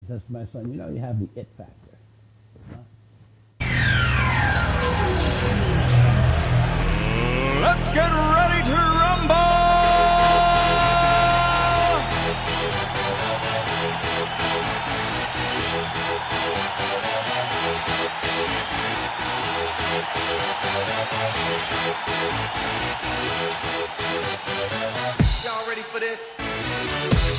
says to my son, you know, you have the it factor. Let's get ready to rumble! Y'all ready for this?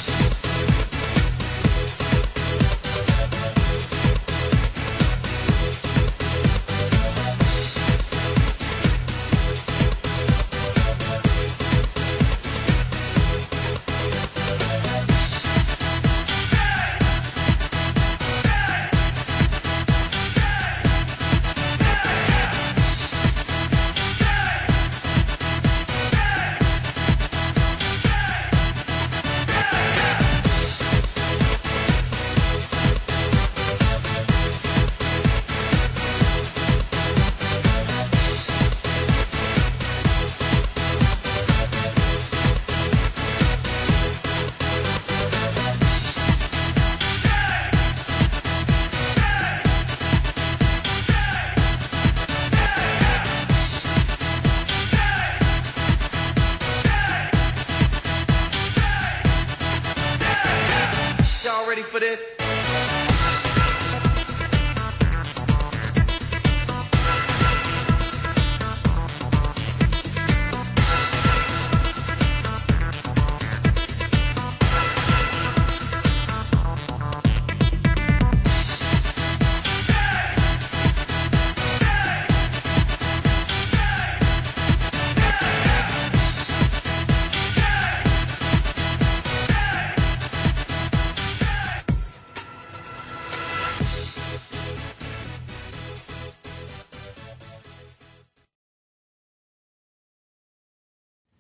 Y'all ready for this?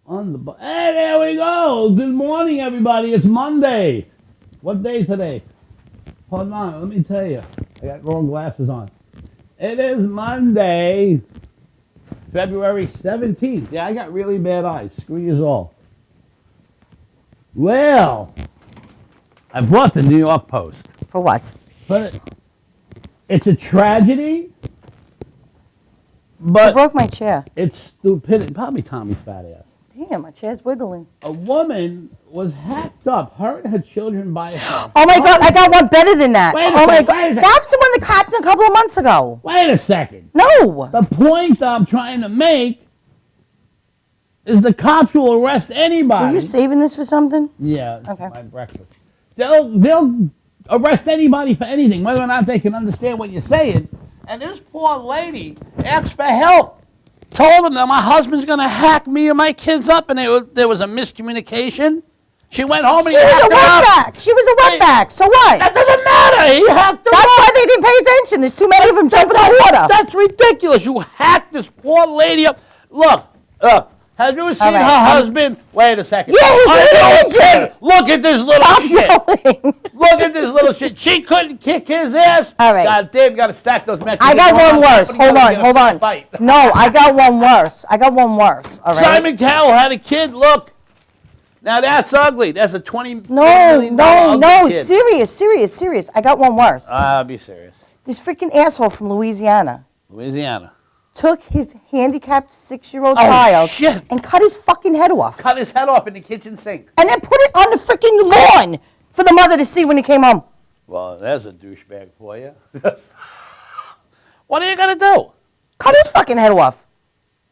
Hey, there we go. Good morning, everybody. It's Monday. What day today? Hold on. Let me tell you. I got wrong glasses on. It is Monday, February 17th. Yeah, I got really bad eyes. Screw you all. Well, I brought the New York Post. For what? But it's a tragedy. I But broke my chair. it's stupidity. Probably Tommy's fat ass. Damn, my chair's wiggling. A woman was hacked up, her and her children by herself. Oh my God, I got one better than that. Wait a Oh my second, God, wait a second. that's the one that happened a couple of months ago. Wait a second. No. The point I'm trying to make is the cops will arrest Are anybody. you saving this for something? Yeah, it's Okay. my breakfast. They'll arrest anybody for anything, whether or not they can understand what you're saying. And this poor lady asked for help. Told them that my husband's going to hack me and my kids up, and there was a miscommunication. She went home and She he was a hacked her up. wetback. She was a wetback. So what? That doesn't matter. He hacked her That's up. why they didn't pay attention. There's too many of them jumping in the water. That's ridiculous. You hacked this poor lady up. Look, have you seen right, her husband? Wait a second. Yeah, he's I an don't idiot. care. Look at this little Stop shit. yelling. Look at this little shit. She couldn't kick his ass. All right. God damn, you got to stack those matches. I got one worse. Hold on. Fight. No, I got one worse. All right. Simon Cowell had a kid. Look. Now that's ugly. That's a $20 No, million ugly kid. Serious. I got one worse. I'll be serious. This freaking asshole from Louisiana Louisiana. took his handicapped 6-year-old Oh, child shit. and cut his fucking head off. Cut his head off in the kitchen sink. And then put it on the freaking lawn for the mother to see when he came home. Well, there's a douchebag for you. What are you going to do? Cut his fucking head off.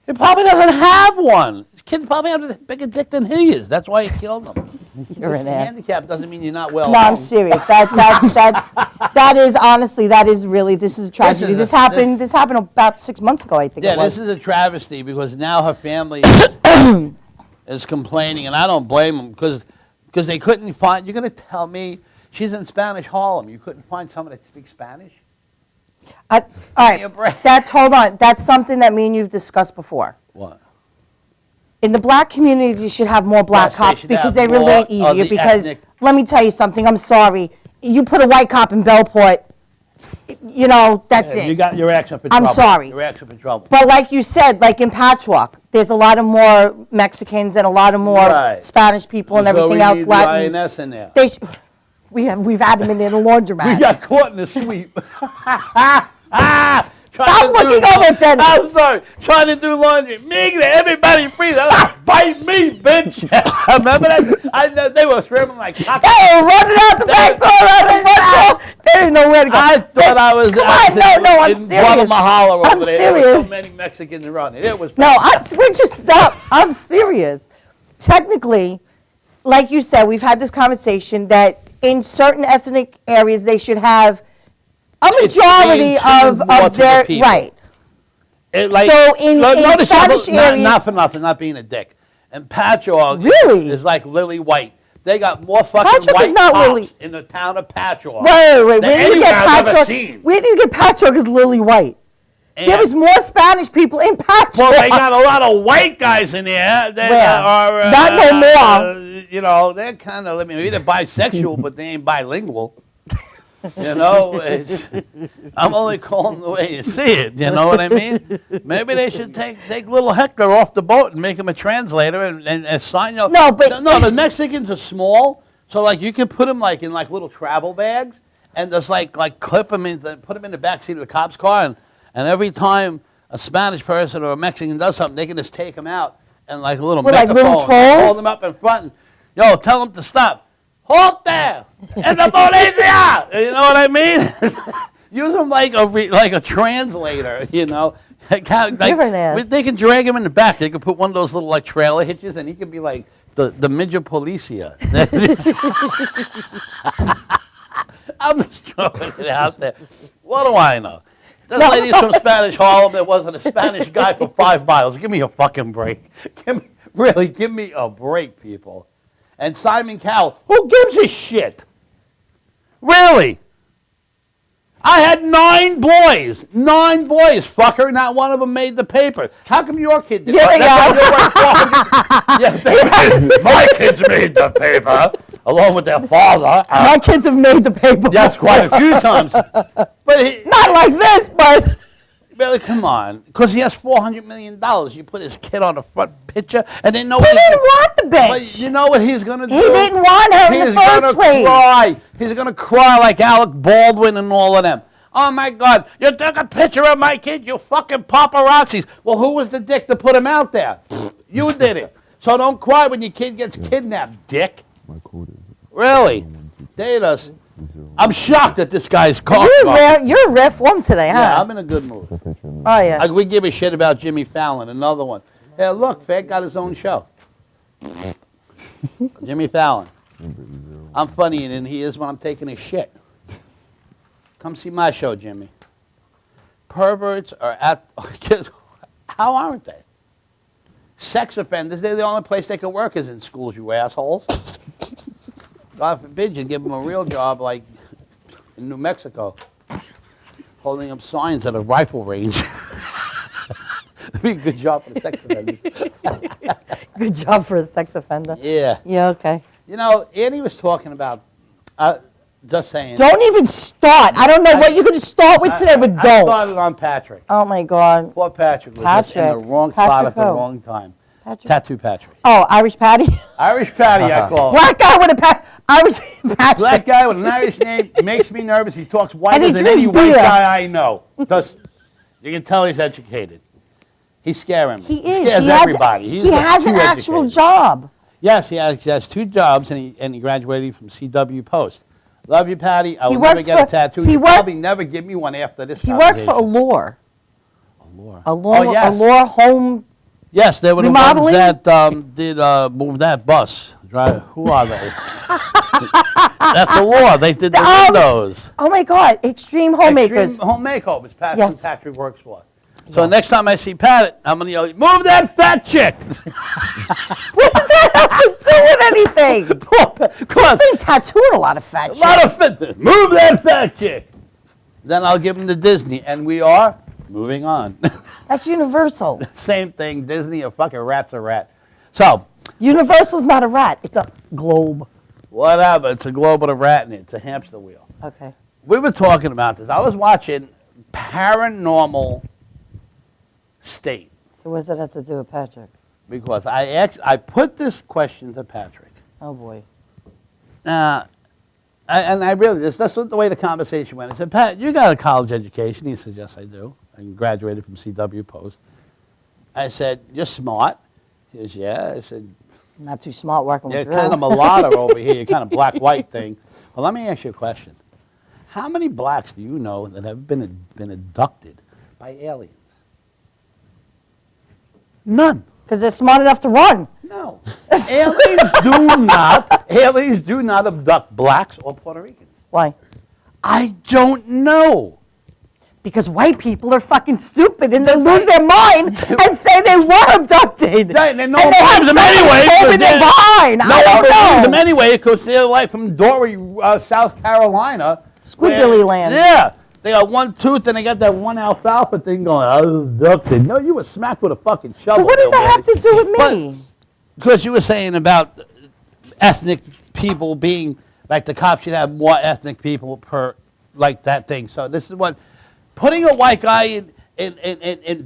He probably doesn't have one. His kids probably have a bigger dick than he is. That's why he killed him. You're an ass. Handicap doesn't mean you're not well. No, I'm serious. That is honestly, this is a tragedy. This happened about 6 months ago, I think Yeah, it was. this is a travesty because now her family is complaining, and I don't blame them because they couldn't find. You're going to tell me she's in Spanish Harlem. You couldn't find someone that speaks Spanish? All right, hold on. That's something that me and you've discussed before. What? In the black community, you should have more black Yes, they cops should because have they more relate of easier. the Because ethnic- let me tell you something. I'm sorry. You put a white cop in Bellport, that's it. You got your action for trouble. I'm sorry. Your action for trouble. But like you said, like in Patchwork, there's a lot of more Mexicans and a lot of more Right. Spanish people and So everything we else. need Latin. the INS in there. We've had them in the laundromat. We got caught in the sweep. Stop looking over, Dennis. I'm sorry. Trying to do laundry. Megan, everybody freeze. Fight me, bitch. Remember that? They were screaming like cockroaches. They were running out the back door, out the front door. They didn't know where to go. I thought I was Come on, no, I'm in serious. Guatemala over I'm there. There were serious. so many Mexicans running. It was No, would you stop? I'm serious. Technically, like you said, we've had this conversation that in certain ethnic areas they should have a majority trained more of to the their people. right. Like, So in notice Spanish how- areas- not for nothing, not being a dick. And Patchogue Really? is like Lily White. They got more fucking Patchogue is white not cops Lily- in the town of Patchogue. Wait. than Where do you anywhere get I've ever Patchogue? seen. Where do you get Patchogue as Lily White? And- There was more Spanish people in Patchogue. Well, they got a lot of white guys in there that Well, are not no more. you know, they're kind of. I mean, maybe they're bisexual, but they ain't bilingual. You know, I'm only calling the way you see it. You know what I mean? Maybe they should take little Hector off the boat and make him a translator and assign. You know, No, but- no, the Mexicans are small, so like you can put them like in like little travel bags and just like clip them in, put them in the back seat of the cop's car, and every time a Spanish person or a Mexican does something, they can just take them out and like a little What, like megaphone, little trolls? hold them up in front, and tell them to stop. Halt there! En la policía! You know what I mean? Use them like a translator, you know. Like, You're an ass. they can drag him in the back. They can put one of those little like trailer hitches, and he can be like the midget policia. I'm just throwing it out there. What do I know? This lady's from Spanish Harlem. There wasn't a Spanish guy for 5 miles. Give me a fucking break. Give me a break, people. And Simon Cowell, who gives a shit? Really? I had 9 boys, fucker. Not one of them made the paper. How come your kid did? Yeah, My kids made the paper along with their father. My kids have made the paper. That's quite a few times. But Not like this, but really, come on, because he has $400 million. You put his kid on the front picture, and they know he didn't want the But bitch. you know what he's gonna do? He didn't want her in the He's first gonna place. cry. He's gonna cry like Alec Baldwin and all of them. Oh my God! You took a picture of my kid, you fucking paparazzis. Well, who was the dick to put him out there? You did it. So don't cry when your kid gets kidnapped, dick. Really? Date us. I'm shocked that this guy's caught. You're a rare form today, huh? Yeah, I'm in a good mood. Oh yeah. We give a shit about Jimmy Fallon, another one. Hey, look, Fat got his own show. Jimmy Fallon. I'm funnier than he is when I'm taking a shit. Come see my show, Jimmy. Perverts are at... How aren't they? Sex offenders, they're the only place they can work is in schools, you assholes. God forbid you give them a real job like in New Mexico, holding up signs at a rifle range. That'd be a good job for the sex offenders. Good job for a sex offender. Yeah. Yeah, okay. You know, Annie was talking about, just saying. Don't even start. I don't know what you're going to start with today, but I don't. started on Patrick. Oh my God. Poor Patrick was just in the Patrick. wrong spot Patrick at the who? wrong time. Patrick. Tattoo Patrick. Oh, Irish Patty? Irish Patty, I call him. Black guy with a Irish Patrick. Black guy with an Irish name makes me nervous. He talks whiter And he than drinks any white beer. guy I know. You can tell he's educated. He's scaring me. He is. scares He has- everybody. He has an too actual educated. job. Yes, he has 2 jobs, and he graduated from CW Post. Love you, Patty. I He will never works get a for- tattoo. he You'll work- probably never give me one after this He works for conversation. Allure. Allure. Allure, Oh, yes. Allure Home. Yes, they were the Remodeling? ones that did move that bus. Who are they? That's Allure. They did the windows. Oh my God, Extreme Homemakers. Extreme Home Makeovers. Pat, Yes. Patrick works for. So next time I see Pat, I'm gonna yell, "Move that fat chick!" What does that have to do with anything? Come on, I've been tattooing a lot of fat a shit. lot of fitness. Move that fat chick. Then I'll give him to Disney, and we are moving on. That's Universal. Same thing. Disney, a fucking rat's a rat. So Universal's not a rat. It's a globe. whatever. It's a globe with a rat in it. It's a hamster wheel. Okay. We were talking about this. I was watching Paranormal State So what does that have to do with Patrick? because I put this question to Patrick. Oh boy. And I really, that's what the way the conversation went. I said, Pat, you got a college education? He said, yes, I do. I graduated from CW Post. I said, you're smart. He goes, yeah. I said, Not too smart working you're with Drew. kind of mulatto over here. You're kind of black-white thing. Well, let me ask you a question. How many blacks do you know that have been abducted by aliens? None. Because they're smart enough to run. No. Aliens do not abduct blacks or Puerto Ricans. Why? I don't know. Because white people are fucking stupid and they lose their mind and say they were abducted. Right, and no and one they have believes them something anyway. over 'cause their they're- behind. No I one don't believes know. them anyway because they're like from Dory, South Carolina. Squidbilly land. Yeah. They got one tooth and they got that one alfalfa thing going, I was abducted. No, you were smacked with a fucking shovel. So what does there, that have Willie. to do with me? Because you were saying about ethnic people being, like the cops should have more ethnic people per, like that thing. So this is what, putting a white guy in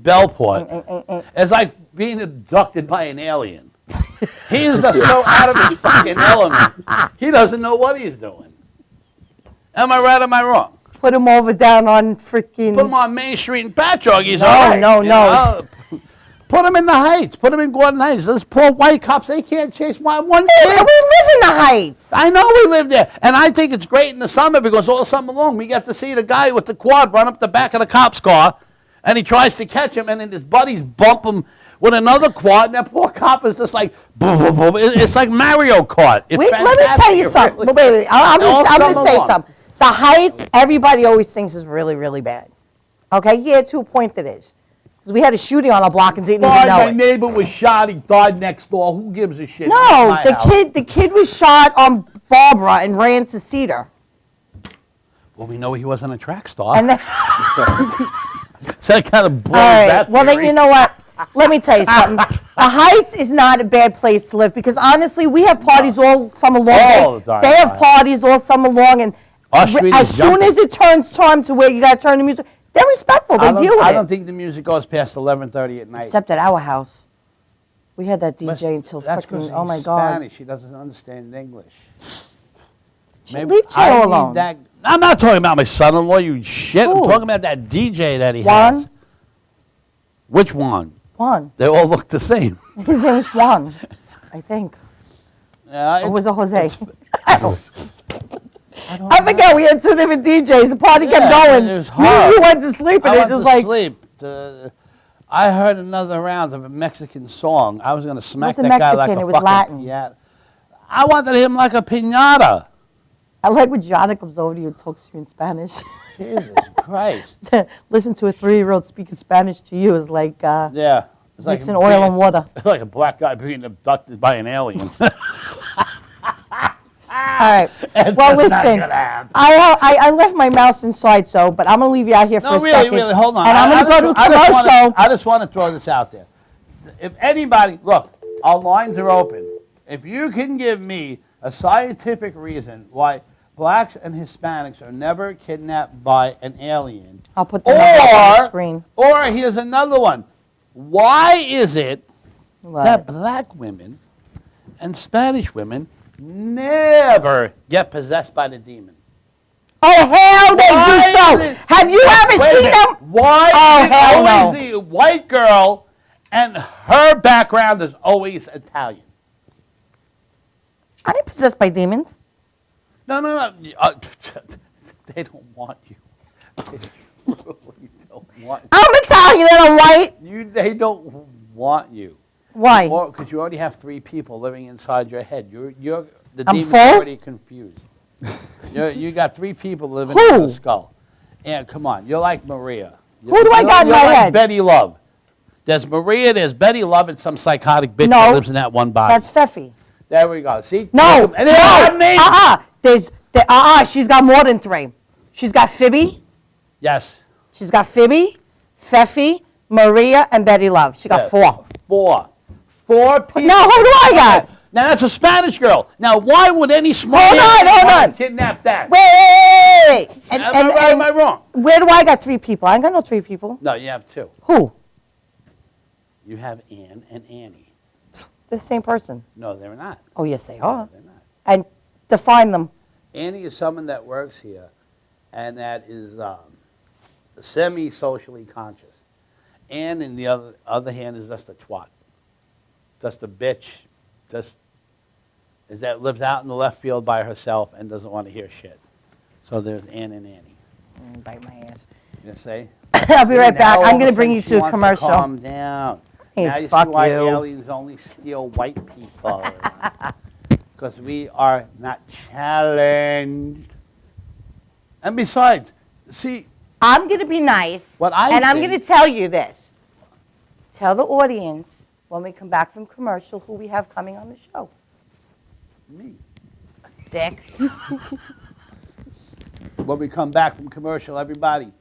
Bellport is like being abducted by an alien. He's just so out of his fucking element. He doesn't know what he's doing. Am I right or am I wrong? Put him over down on freaking... Put him on Main Street in Patchogue, he's No, all right. no, you no. know? Put him in the Heights. Put him in Gordon Heights. Those poor white cops, they can't chase one We kid. live in the Heights. I know we live there. And I think it's great in the summer because all summer long we get to see the guy with the quad run up the back of the cop's car and he tries to catch him and then his buddies bump him with another quad and that poor cop is just like, boom, boom, boom. It's like Mario Kart. It's Let me tell you fantastic. something. Really- Wait. I'm All going to summer say long. something. The Heights, everybody always thinks is really, really bad. Okay? Yeah, to a point it is. Because we had a shooting on our block and didn't even Boy, know my it. neighbor was shot. He died next door. Who gives a shit? No, My house. the kid was shot on Barbara and ran to Cedar. Well, we know he wasn't a track star. And then, So that kind of blows all right, that well then theory. you know what? Let me tell you something. The Heights is not a bad place to live because honestly, we have parties all summer long. All the time. They have parties all summer long, and Our street as is soon jumping. as it turns time to where you got to turn the music, they're respectful. They deal with I it. don't think the music goes past 11:30 at night. Except at our house, we had that DJ Listen, until that's 'cause freaking. Oh my he's God! Spanish. He doesn't understand English. Leave I Cholo need alone. that- I'm not talking about my son-in-law, you shit. I'm Who? talking about that DJ that he Juan? has. Which one? Juan. They all look the same. His name was Juan, I think. Yeah, Or was it Jose? I don't I forget. We had two different DJs. The party kept Yeah, going. it was hard. You went to sleep, and I it went was to like. sleep. I heard another round of a Mexican song. I was going to smack wasn't that guy like Mexican, a it was fucking... Latin. Yeah. I wanted him like a piñata. I like when Gianna comes over to you and talks to you in Spanish. Jesus Christ. Listen to a 3-year-old speaking Spanish to you is like Yeah. It's like mixing oil and water. Like a black guy being abducted by an alien. All right. It's Well, just not listen. gonna happen. I left my mouse inside, so but I'm gonna leave you out here for No, a really, second. really, hold on. And I'm gonna go to a commercial. I just want to throw this out there. If anybody, look, our lines are open. If you can give me a scientific reason why blacks and Hispanics are never kidnapped by an alien, I'll put the number up on the screen. or here's another one. Why is it What? that black women and Spanish women never get possessed by the demon? Oh hell, they Why do is so. it- Have you ever Wait a seen minute. them? Why Oh, is it hell always no. the white girl and her background is always Italian? I didn't possessed by demons. No. They don't want you. They really don't want I'm Italian and I'm white. you. They don't want you. Why? Because you already have 3 people living inside your head. The I'm demon's full? already confused. You got 3 people living in Who? your skull. Yeah, come on. You're like Maria. Who do I got in You're my like head? Betty Love. There's Maria, there's Betty Love, and some psychotic bitch No. that lives in that one body. That's Feffy. There we go. See? No, And they all have names. She's got more than 3. She's got Phoebe. Yes. She's got Phoebe, Feffy, Maria, and Betty Love. She got Yes. 4. 4 people. Now, who do I got? Now, that's a Spanish girl. Now, why would any smart Hold on, man hold want on. to kidnap that? Wait. Am I right or am I wrong? Where do I got 3 people? I ain't got no 3 people. No, you have 2. Who? You have Ann and Annie. The same person. No, they're not. Oh, yes, they No, are. they're not. And define them. Annie is someone that works here and that is semi-socially conscious. Ann, in the other hand, is just a twat. Just a bitch. Just is that lives out in the left field by herself and doesn't want to hear shit. So there's Ann and Annie. Bite my ass. You say? I'll be right back. Now, I'm all going of to bring sudden you she to a wants commercial. Calm down. Hey, now you fuck see why you. aliens only steal white people. Because we are not challenged. And besides, see, I'm going to be nice. What I and I'm think- going to tell you this. Tell the audience when we come back from commercial who we have coming on the show. me. Dick. When we come back from commercial, everybody,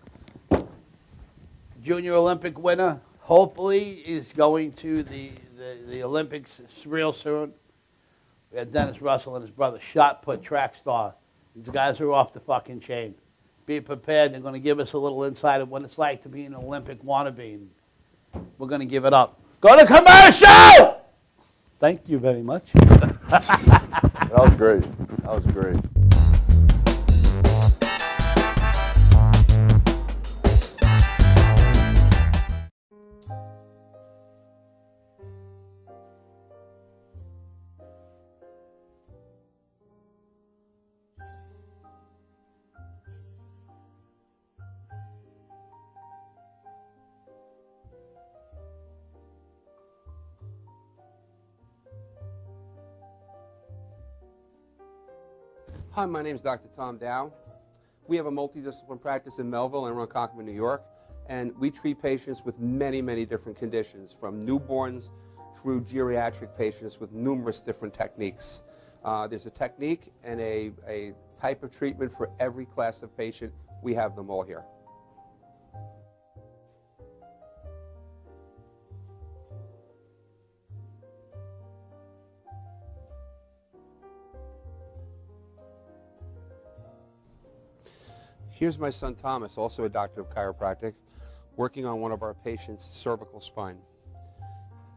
Junior Olympic winner, hopefully is going to the Olympics real soon. We had Dennis Russell and his brother, shot put, track star. These guys are off the fucking chain. Be prepared. They're going to give us a little insight of what it's like to be an Olympic wannabe. And we're going to give it up. Go to commercial! Thank you very much. That was great. That was great. Hi, my name is Dr. Tom Dow. We have a multidisciplinary practice in Melville and Ronkonkoma, New York, and we treat patients with many, many different conditions, from newborns through geriatric patients with numerous different techniques. There's a technique and a type of treatment for every class of patient. We have them all here. Here's my son Thomas, also a doctor of chiropractic, working on one of our patients' cervical spine.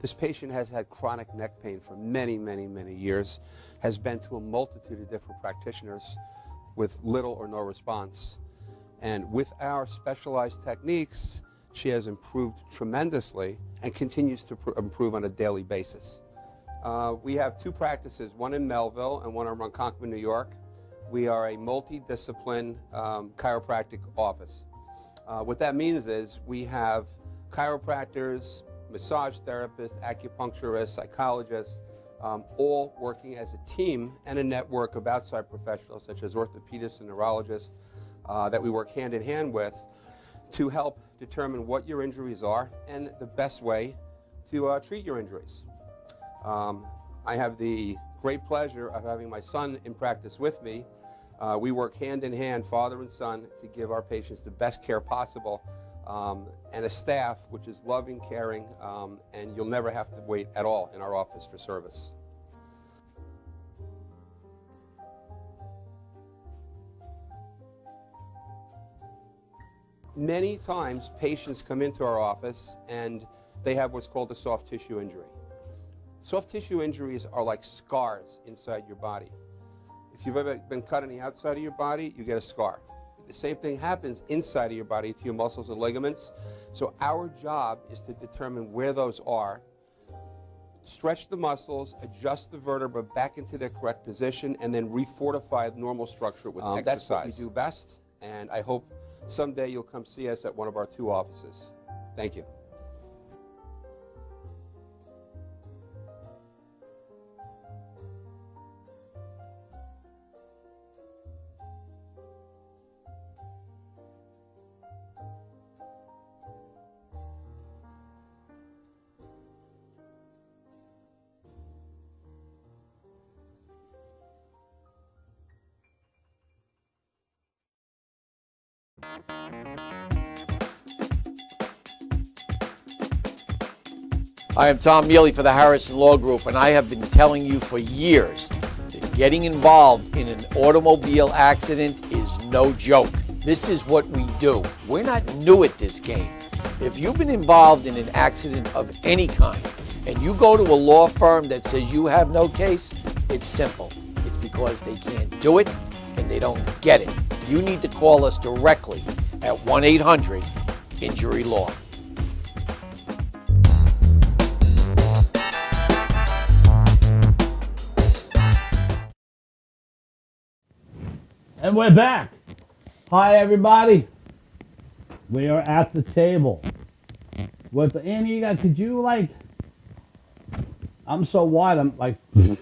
This patient has had chronic neck pain for many, many, many years, has been to a multitude of different practitioners with little or no response. And with our specialized techniques, she has improved tremendously and continues to improve on a daily basis. We have two practices, one in Melville and one in Ronkonkoma, New York. We are a multidiscipline chiropractic office. What that means is we have chiropractors, massage therapists, acupuncturists, psychologists, all working as a team and a network of outside professionals such as orthopedists and neurologists that we work hand in hand with to help determine what your injuries are and the best way to treat your injuries. I have the great pleasure of having my son in practice with me. We work hand in hand, father and son, to give our patients the best care possible, and a staff which is loving, caring, and you'll never have to wait at all in our office for service. Many times patients come into our office and they have what's called a soft tissue injury. Soft tissue injuries are like scars inside your body. If you've ever been cut on the outside of your body, you get a scar. The same thing happens inside of your body to your muscles and ligaments. So our job is to determine where those are, stretch the muscles, adjust the vertebra back into their correct position, and then refortify the normal structure with exercise. That's what we do best, and I hope someday you'll come see us at one of our two offices. Thank you. I am Tom Mealy for the Harrison Law Group, and I have been telling you for years that getting involved in an automobile accident is no joke. This is what we do. We're not new at this game. If you've been involved in an accident of any kind, and you go to a law firm that says you have no case, it's simple. It's because they can't do it, and and they don't get it. You need to call us directly at 1-800-INJURY-LAW. And we're back. Hi, everybody. We are at the table. With Andy, could you I'm so wide, I'm like, look.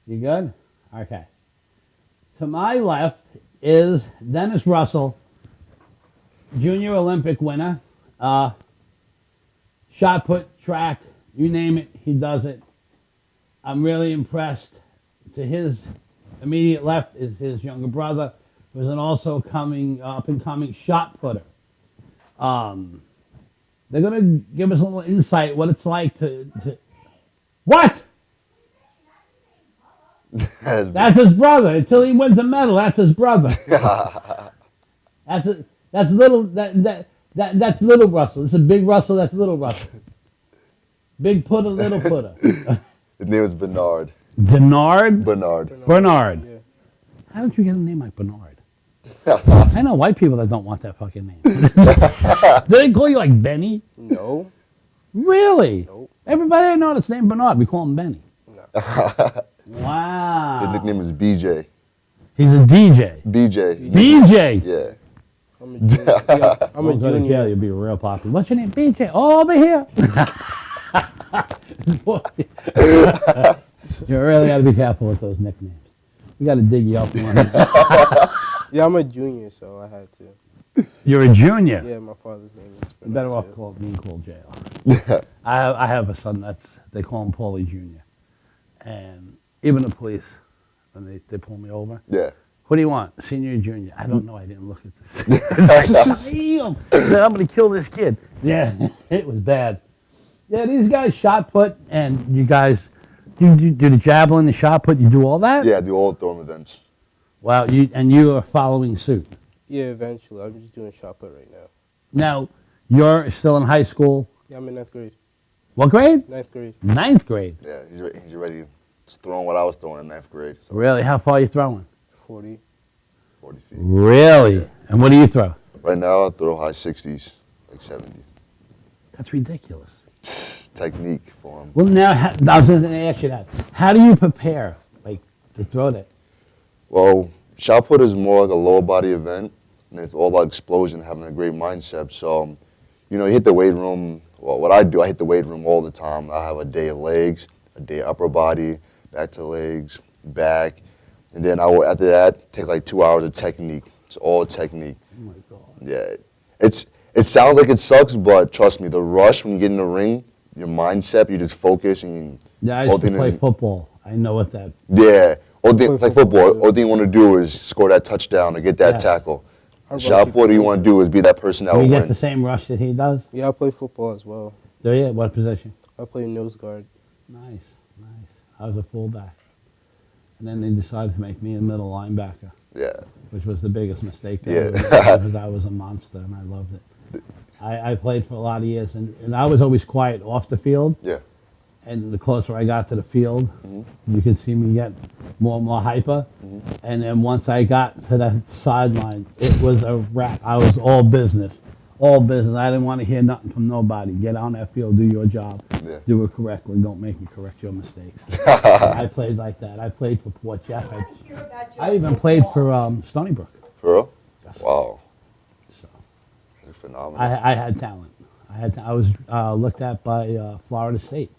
You good? Okay. To my left is Dennis Russell, junior Olympic winner, shot put, track, you name it, he does it. I'm really impressed. To his immediate left is his younger brother, who's an also up and coming shot putter. They're gonna give us a little insight what it's like to what? That's his brother. Until he wins a medal, that's his brother. That's little Russell. This is big Russell. That's little Russell. Big putter, little putter. His name is Bernard. Bernard. Bernard. Yeah. How did you get a name like Bernard? I know white people that don't want that fucking name. Do they call you like Benny? No. Really? Nope. Everybody I know that's named Bernard, we call him Benny. No. Wow. His nickname is BJ. He's a DJ. BJ. BJ. Yeah. I'm a junior. Yeah, I'm a Go to jail, junior. you'll be real popular. What's your name? BJ. Oh, over here. You really got to be careful with those nicknames. We got to dig you up one. Yeah, I'm a junior, so I had to. You're a junior. Yeah, my father's name is You're better off being called jail. I have a son they call him Paulie Jr. And even the police, when they pull me over, Yeah. what do you want, senior or junior? I don't know. I didn't look at this. Damn. I said, I'm going to kill this kid. Yeah, it was bad. Yeah, these guys shot put, and you guys do the javelin, the shot put. You do all that. Yeah, I do all the throwing events. Wow, you are following suit. Yeah, eventually. I'm just doing shot put right now. Now, you're still in high school. Yeah, I'm in 9th grade. What grade? 9th grade. 9th grade. Yeah, he's already throwing what I was throwing in 9th grade. So Really? How far are you throwing? 40. 40 feet. Really? Yeah. And what do you throw? Right now, I throw high 60s, like 70. That's ridiculous. Technique for him. Well, now, I was going to ask you that. How do you prepare, to throw that? Well, shot put is more like a lower body event, and it's all about explosion, having a great mindset. So, you hit the weight room. Well, what I do, I hit the weight room all the time. I have a day of legs, a day of upper body, back to legs, back, and then I will, after that, take like 2 hours of technique. It's all technique. Oh, my God. Yeah, it sounds like it sucks, but trust me, the rush when you get in the ring, your mindset, you just focus and Yeah, I used to play football. I know what that. yeah. It's like football. too. All thing you want to do is score that touchdown or get that Yeah. tackle. I Shot run put, you want to do is be that person that Do will you get win. the same rush that he does? Yeah, I play football as well. Do you? What position? I play nose guard. Nice. I was a fullback. And then they decided to make me a middle linebacker, Yeah. which was the biggest mistake they Yeah. ever made because I was a monster and I loved it. I played for a lot of years, and I was always quiet off the field. Yeah. And the closer I got to the field, you could see me get more and more hyper. And then once I got to that sideline, it was a wrap. I was all business. All business. I didn't want to hear nothing from nobody. Get on that field, do your job, Yeah. do it correctly. Don't make me correct your mistakes. I played like that. I played for Port Jeff. I even played for Stony Brook. For real? Yes. Wow. So That's phenomenal. I had talent. I was looked at by Florida State,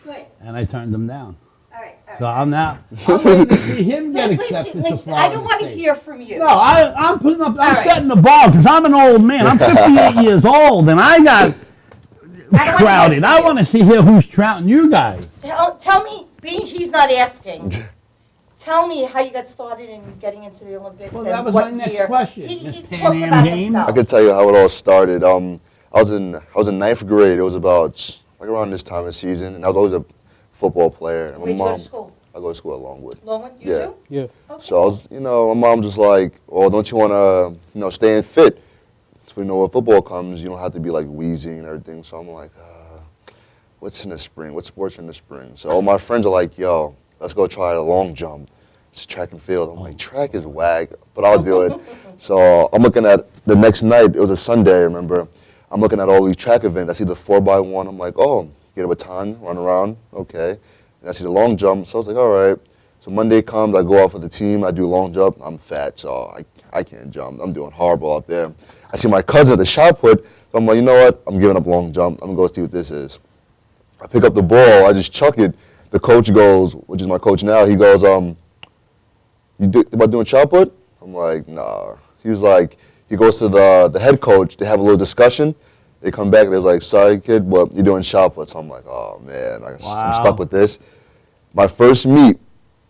Good. and I turned them down. All right. So I'm waiting to see him get accepted to Listen, Florida I don't want to State. hear from you. No, I'm putting up. I'm right. setting the bar because I'm an old man. I'm 58 years old, and I got trouted. I want to see here who's trouting you guys. Tell me, being he's not asking, tell me how you got started in getting into the Olympics. Well, and that was what my next year. question. He This talks Pan Am about game? himself. I could tell you how it all started. I was in ninth grade. It was about like around this time of season, and I was always a football player. And Where'd you go to school? I go to school at Longwood. Longwood, you Yeah. too? Yeah. Okay. So I was, my mom just like, well, don't you want to, stay in fit? So when football comes, you don't have to be like wheezing and everything. So I'm like, what's in the spring? What sports in the spring? So all my friends are like, yo, let's go try a long jump. It's track and field. I'm like, track is whack, but I'll do it. So I'm looking at the next night. It was a Sunday, I remember. I'm looking at all these track events. I see the 4x1. I'm like, oh, get a baton, run around, okay. And I see the long jump. So I was like, all right. So Monday comes, I go out for the team. I do long jump. I'm fat, so I can't jump. I'm doing horrible out there. I see my cousin at the shot put. So I'm like, you know what? I'm giving up long jump. I'm going to go see what this is. I pick up the ball. I just chuck it. The coach goes, which is my coach now, he goes, about doing shot put? I'm like, nah. He was like, he goes to the head coach. They have a little discussion. They come back and they're like, sorry, kid, but you're doing shot put. So I'm like, oh, man, I'm stuck with this. My first meet,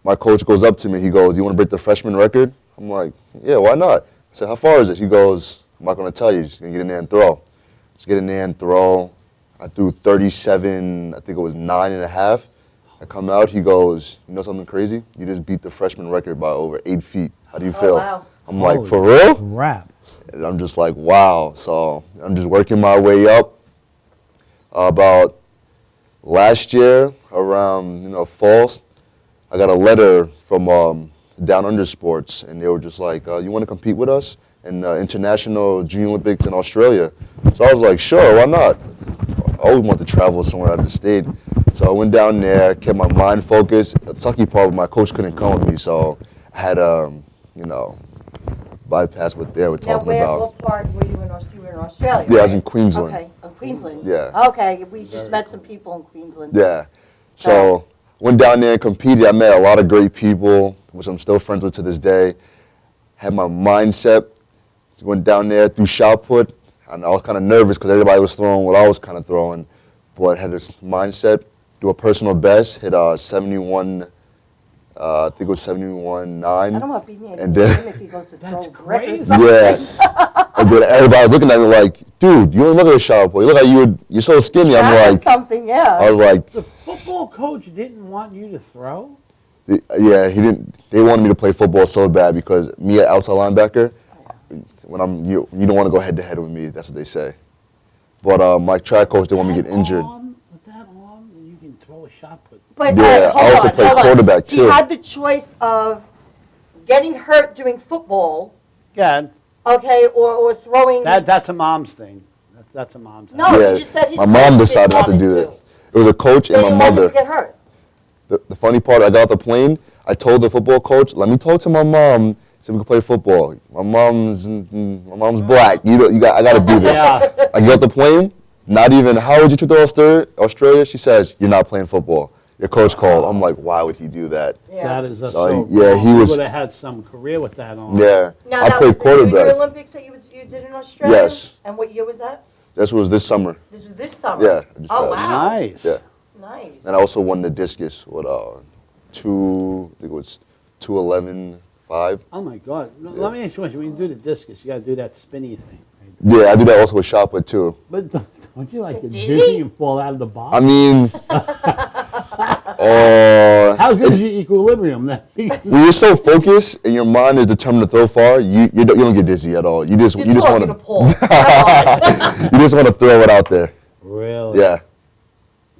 my coach goes up to me. He goes, you want to break the freshman record? I'm like, yeah, why not? I said, how far is it? He goes, I'm not going to tell you. Just going to get in there and throw. Just get in there and throw. I threw 37, I think it was 9.5. I come out, he goes, you know something crazy? You just beat the freshman record by over 8 feet. How do you feel? Wow. I'm like, Holy for real? crap. And I'm just like, wow. So I'm just working my way up. About last year, around falls, I got a letter from Down Under Sports, and they were just like, you want to compete with us in International Junior Olympics in Australia? So I was like, sure, why not? I always wanted to travel somewhere out of the state. So I went down there, kept my mind focused. The sucky part, my coach couldn't come with me, so I had bypass what they were talking about. What part were you in Australia? You were in Australia, Yeah, I was right? in Queensland. Okay, in Queensland. Yeah. Okay, we just met some people in Queensland. Yeah. So went down there and competed. I met a lot of great people, which I'm still friends with to this day. Had my mindset. Went down there, threw shot put, and I was kind of nervous because everybody was throwing what I was kind of throwing, but had this mindset, do a personal best, hit 71, I think it was 71.9. I don't want to be near And him then- if he goes to That's throw records. crazy. Yes. And then everybody was looking at me like, dude, you don't look like a shot put. You look like you're so skinny. I'm That is like, something, yeah. I was like, The football coach didn't want you to throw? yeah, he didn't. They wanted me to play football so bad because me at outside linebacker, when you don't want to go head to head with me. That's what they say. But my track coach didn't want me to get injured. With that arm, then you can throw a shot put. But Yeah, hold I also on, played hold on. quarterback, He too. had the choice of getting hurt doing football, Yeah, okay, or throwing. that's a mom's thing. That's a mom's thing. No, Yeah, he just said his my coach mom didn't decided not to want do him that. It was a coach They and my didn't want him mother. to get hurt. The funny part, I got off the plane. I told the football coach, "Let me talk to my mom so we can play football." My mom's black. I got to do this. Yeah. I get off the plane. Not even how would you trip to Australia? She says, "You're not playing football." Your coach called. I'm like, why would he do that? Yeah. That is So, so yeah, wrong. he You was- would have had some career with that on. Yeah, Now, I that played was the Junior quarterback. Olympics that you did in Australia? Yes. And what year was that? This was this summer. This was this summer? Yeah, I just Oh, passed. wow. Nice. Yeah, Nice. and I also won the discus with I think it was 2:11.5. Oh my God. Let me ask you a question. When you do the discus, you got to do that spinny thing. Right? Yeah, I do that also with shot put too. But don't you like get Dizzy? dizzy and fall out of the box? I mean, How good is your equilibrium then? when you're so focused and your mind is determined to throw far, you don't get dizzy at all. You just You're want talking to to Paul. Come you just want to throw it out there. Really? Yeah.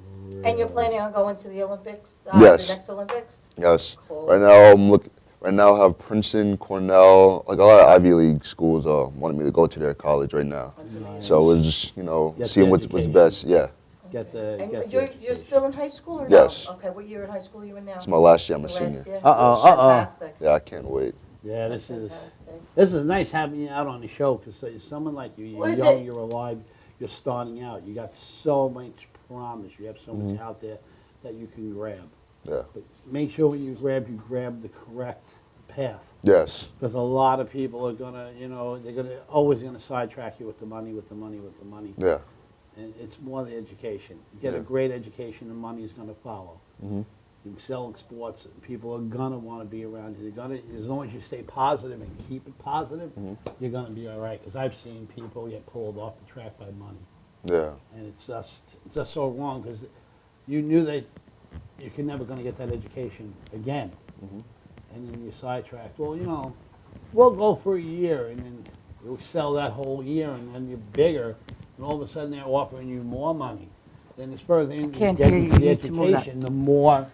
on. And you're planning on going to the Olympics? Yes. The next Olympics? Yes. Cool. Right now I have Princeton, Cornell, like a lot of Ivy League schools wanting me to go to their college right now. That's amazing. So we're just Get seeing the what's education. best. Yeah. Get the. And get you're the still in high school or no? Yes. Okay, what year in high school are you in now? It's my last year. I'm a Last senior. year? Uh-oh, Fantastic. Yeah, I can't wait. Yeah, this is Fantastic. nice having you out on the show because someone like you, What you're is young, it? you're alive, you're starting out. You got so much promise. You have so much out there that you can grab. Yeah. But make sure when you grab the correct path. Yes. Because a lot of people are gonna, they're always gonna sidetrack you with the money. Yeah. And it's more the education. You get a Yeah. great education, and money is gonna follow. Mhm. You excel in sports, people are gonna want to be around you. They're gonna, as long as you stay positive and keep it positive, you're gonna be all right. Because I've seen people get pulled off the track by money, Yeah. and it's just so wrong. Because you knew that you're never gonna get that education again, and then you sidetracked. Well, we'll go for a year, and then you excel that whole year, and then you're bigger, and all of a sudden they're offering you more money. then it's further into Can't hear getting you. to the You need to move that. education, the more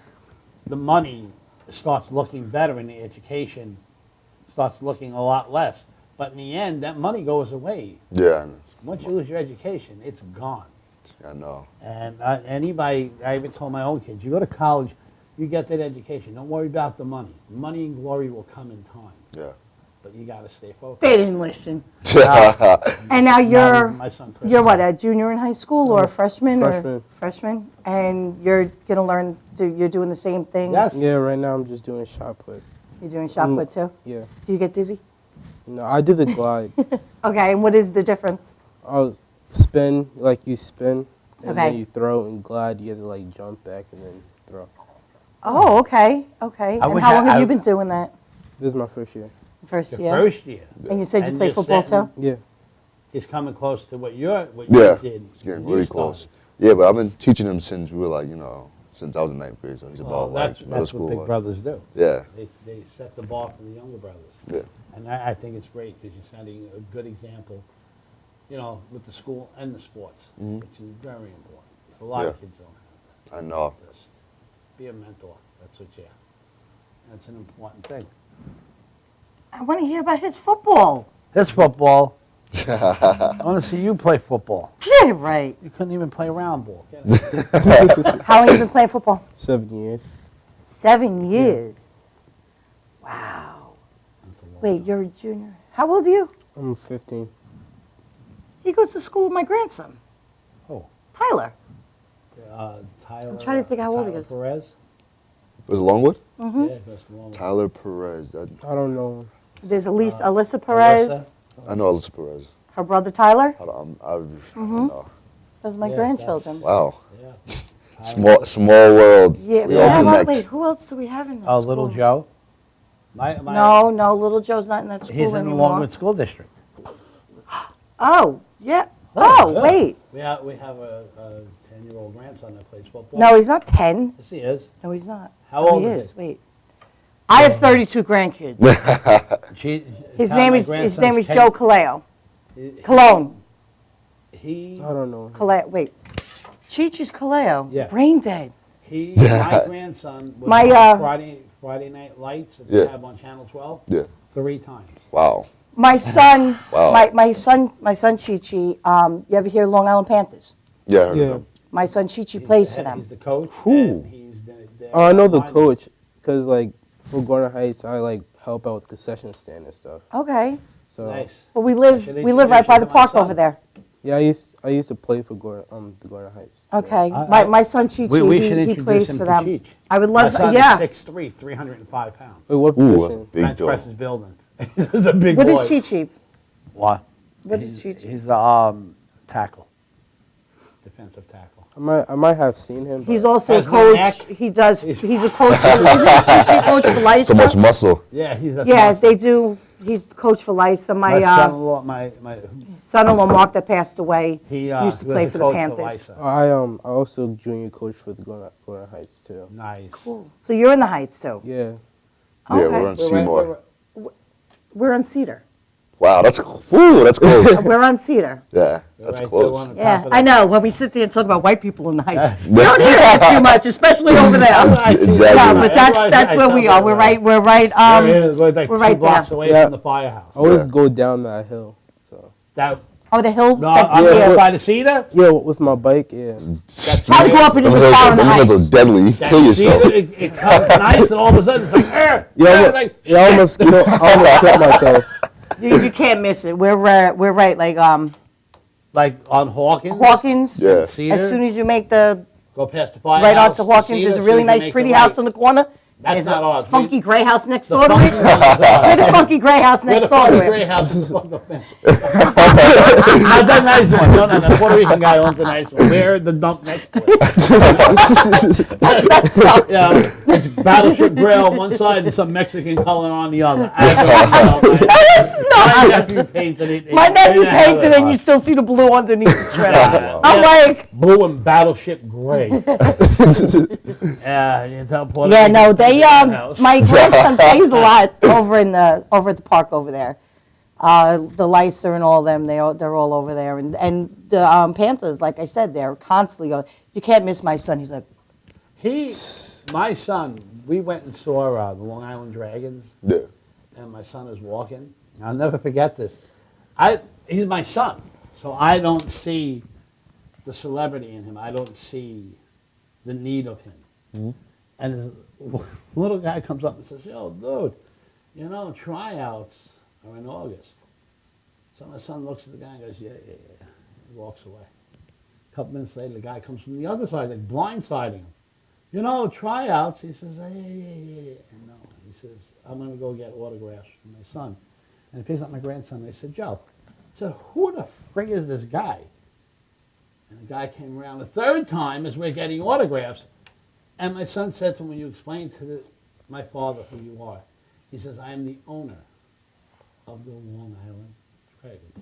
the money starts looking better and the education starts looking a lot less. But in the end, that money goes away. Yeah, I know. Once you lose your education, it's gone. I know. And anybody, I even told my own kids, you go to college, you get that education. Don't worry about the money. Money and glory will come in time. Yeah. But you got to stay focused. They didn't listen. Uh, And now you're, my son Chris. you're what, a junior in high school or a freshman? Freshman. Or freshman? And you're going to learn, you're doing the same thing? Yes. Yeah, right now I'm just doing shot put. You're doing shot put too? Yeah. Do you get dizzy? No, I do the glide. Okay, and what is the difference? I'll spin, like you spin, and Okay. then you throw, and glide, you have to like jump back and then throw. Oh, okay, okay. I And wish how long have I- you been doing that? This is my first year. First The year? first year. And you said you And play you're football setting- too? Yeah. He's coming close to what you Yeah, did. it's getting when you really started. close. Yeah, but I've been teaching him since we were like, since I was in ninth grade, so he's Well, about that's like middle what school. big brothers do. Yeah, They set the bar for the younger brothers. yeah, And I think it's great because you're setting a good example, with the school and the sports, Mhm. which is very important. A lot of Yeah. kids don't have I know. that. Just be a mentor. That's what you have. That's an important thing. I want to hear about his football. That's football. I want to see you play football. Yeah, right. You couldn't even play round ball. Can you? How long have you been playing football? 7 years. 7 years. Wow. Wait, you're a junior. How old are you? I'm 15. He goes to school with my grandson. Oh. Tyler. Tyler. I'm trying to think how old he Tyler is. Perez. Was it Longwood? Mm-hmm. Yeah, that's the long one. Tyler Perez. I don't know. There's Alyssa Perez, Alyssa. I know Alyssa Perez. her brother Tyler. I don't Mm-hmm. know. Those are my Yeah, grandchildren. Wow. Yeah. Small world. Yeah, We all connect. wait, who else do we have in that Oh, school? little Joe. No, little Joe's not in that school He's in the anymore. Longwood School District. Oh, yeah. Oh, yeah. Wait. We have a 10-year-old grandson that plays football. No, he's not 10. Yes, he is. No, he's not. How Oh, old he is he? Wait. I have 32 grandkids. His name is Joe Caleo. Cologne. He, I don't know. Caleo. Wait. Chichi's Caleo. Yeah. Brain dead. my grandson was My, on Friday Night Lights that they Yeah. have on Channel 12 Yeah. 3 times. Wow. My son, Wow. my son Chichi, you ever hear Long Island Panthers? Yeah, I heard Yeah. of them. My son Chichi He's plays the for head- them. He's the coach. Who? And he's the Oh, I know the lineman. coach, because like for Gordon Heights, I like help out with the concession stand and stuff. Okay. So Nice. Well, we should live introduce right by you the to my park son. over there. yeah, I used to play for the Gordon Heights. Okay. I- My son Chichi, We should he introduce plays him for to them. Cheech. I would My love, son yeah. is 6'3", 305 pounds. Wait, what Ooh, position? big Bench dog. press is building. He's a big What boy. is Chichi? What? What is Chichi? He's the tackle. Defensive tackle. I might have seen him. He's but- also a Has no coach. neck. He's a coach. Isn't Chichi coach for Lysa? So much muscle. Yeah, he's a Yeah, they do. He's coach for Lysa. My My son-in-law, my son-in-law Mark that passed away he used to was play the for the coach Panthers. Lysa. I also junior coach for the Gordon Heights too. Nice. Cool. So you're in the Heights too. Yeah. Yeah, Okay. we're on Seymour. We're on Cedar. Wow, that's that's close. We're on Cedar. Yeah, We're that's right there close. on the top Yeah, of I that. know. When we sit there and talk about white people in the Heights, you don't hear that too much, especially over there. Exactly. No, but that's where we are. We're right. We're like we're two right blocks there. away Yeah. from the firehouse. I always Yeah. go down that hill. So That Oh, the hill. no, that, I'm yeah. by the Cedar. yeah, with my bike, yeah. Try to go up into the car in the Those are Heights. deadly. That Kill yourself. Cedar, it comes nice, and all of a sudden it's like, Yeah, like I almost killed myself. You can't miss it. We're right like like on Hawkins. Hawkins. Yeah. Cedar. As soon as you make the Go past the firehouse. right onto to Hawkins, Cedar, there's a as really soon as you nice, make pretty the house right. in the corner. That's There's not a ours. funky gray house next The door to funky it. one is ours. We're the funky gray house We're next the door funky to gray it. house. is the fuck up there. Not that nice one. No, the Puerto Rican guy owns the nice one. We're the dump next to it. That sucks. Yeah, it's Battleship Grail on one side and some Mexican color on the other. My nephew painted it. My nephew They didn't have painted it, and you still see the blue underneath the trim. I'm like, blue and Battleship Gray. Yeah, you tell Puerto yeah, Rican no, they people in the house. my grandson plays a lot over at the park over there. The Lyser and all them, they're all over there, and the Panthers, like I said, they're constantly. You can't miss my son. He's like, My son, we went and saw the Long Island Dragons, Yeah. and my son is walking. I'll never forget this. He's my son, so I don't see the celebrity in him. I don't see the need of him. And this little guy comes up and says, "Yo, dude, you know, tryouts are in August." So my son looks at the guy and goes, "Yeah, yeah, yeah." He walks away. A couple minutes later, the guy comes from the other side, like blindsiding him. "You know, tryouts." He says, "Yeah, yeah, yeah, yeah." And no, he says, "I'm going to go get autographs for my son." And he picks up my grandson and I said, "Joe," I said, "who the frig is this guy?" And the guy came around the third time as we're getting autographs. And my son said to him, "When you explain to my father who you are," he says, "I am the owner of the Long Island Dragons.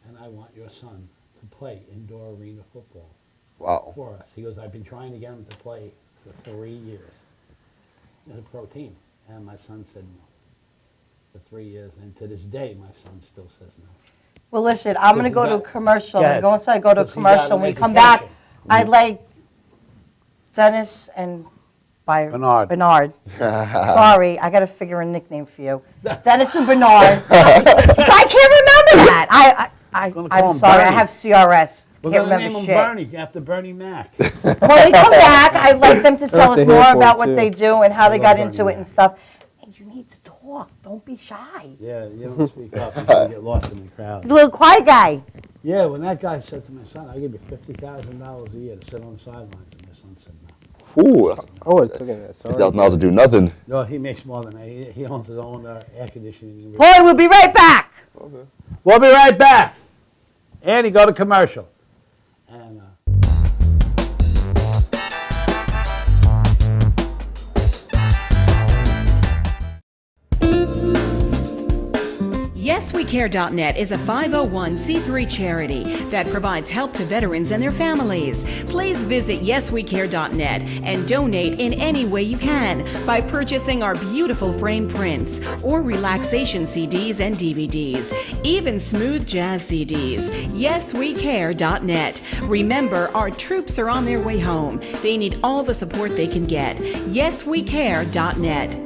And I want your son to play indoor arena football Wow. for us." He goes, "I've been trying to get him to play for 3 years in a pro team." And my son said no for 3 years. And to this day, my son still says no. well, listen, I'm going to go to a commercial. Go I'm ahead. going to go to a Because he got commercial. an When we come back, education. I'd like Dennis and Bernard. Sorry, I got to figure a nickname for you. Dennis and Bernard. I can't remember that. Gonna call I'm him sorry, I Bernie. have CRS. We're Can't going to remember name him shit. Bernie after Bernie Mac. When we come back, I'd like them to tell That's us the more hair about for it, what they too. do and how they love got Bernie into it Mac. and stuff. And you need to talk. Don't be shy. Yeah, you don't speak up. You're going to get lost in the crowd. The little quiet guy. Yeah, when that guy said to my son, "I give you $50,000 a year to sit on the sidelines," and my son said no. Ooh, I would have taken that. Sorry. $50,000 to do nothing. No, he makes more than that. He owns his own air conditioning. Boy, we'll be right back. We'll be right back. Andy, go to commercial. And YesWeCare.net is a 501c3 charity that provides help to veterans and their families. Please visit YesWeCare.net and donate in any way you can by purchasing our beautiful frame prints or relaxation CDs and DVDs, even smooth jazz CDs. YesWeCare.net. Remember, our troops are on their way home. They need all the support they can get. YesWeCare.net.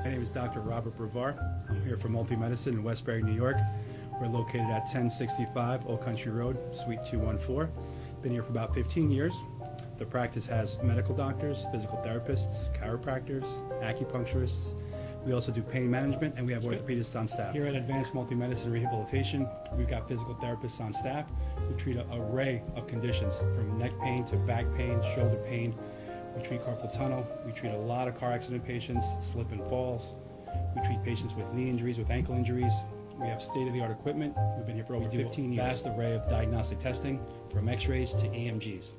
My name is Dr. Robert Brevard. I'm here for Multi-Medicine in Westbury, New York. We're located at 1065 Old Country Road, Suite 214. Been here for about 15 years. The practice has medical doctors, physical therapists, chiropractors, acupuncturists. We also do pain management, and we have orthopedists on staff. Here at Advanced Multi-Medicine Rehabilitation, we've got physical therapists on staff who treat an array of conditions, from neck pain to back pain, shoulder pain. We treat carpal tunnel. We treat a lot of car accident patients, slip and falls. We treat patients with knee injuries, with ankle injuries. We have state-of-the-art equipment. We've been here for over 15 years. Vast array of diagnostic testing, from x-rays to EMGs.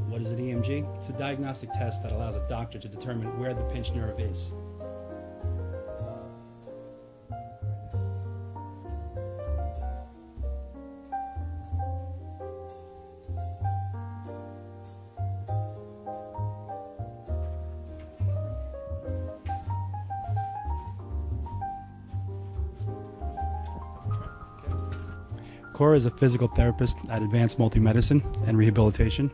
What is an EMG? It's a diagnostic test that allows a doctor to determine where the pinched nerve is. Cora is a physical therapist at Advanced Multi-Medicine and Rehabilitation.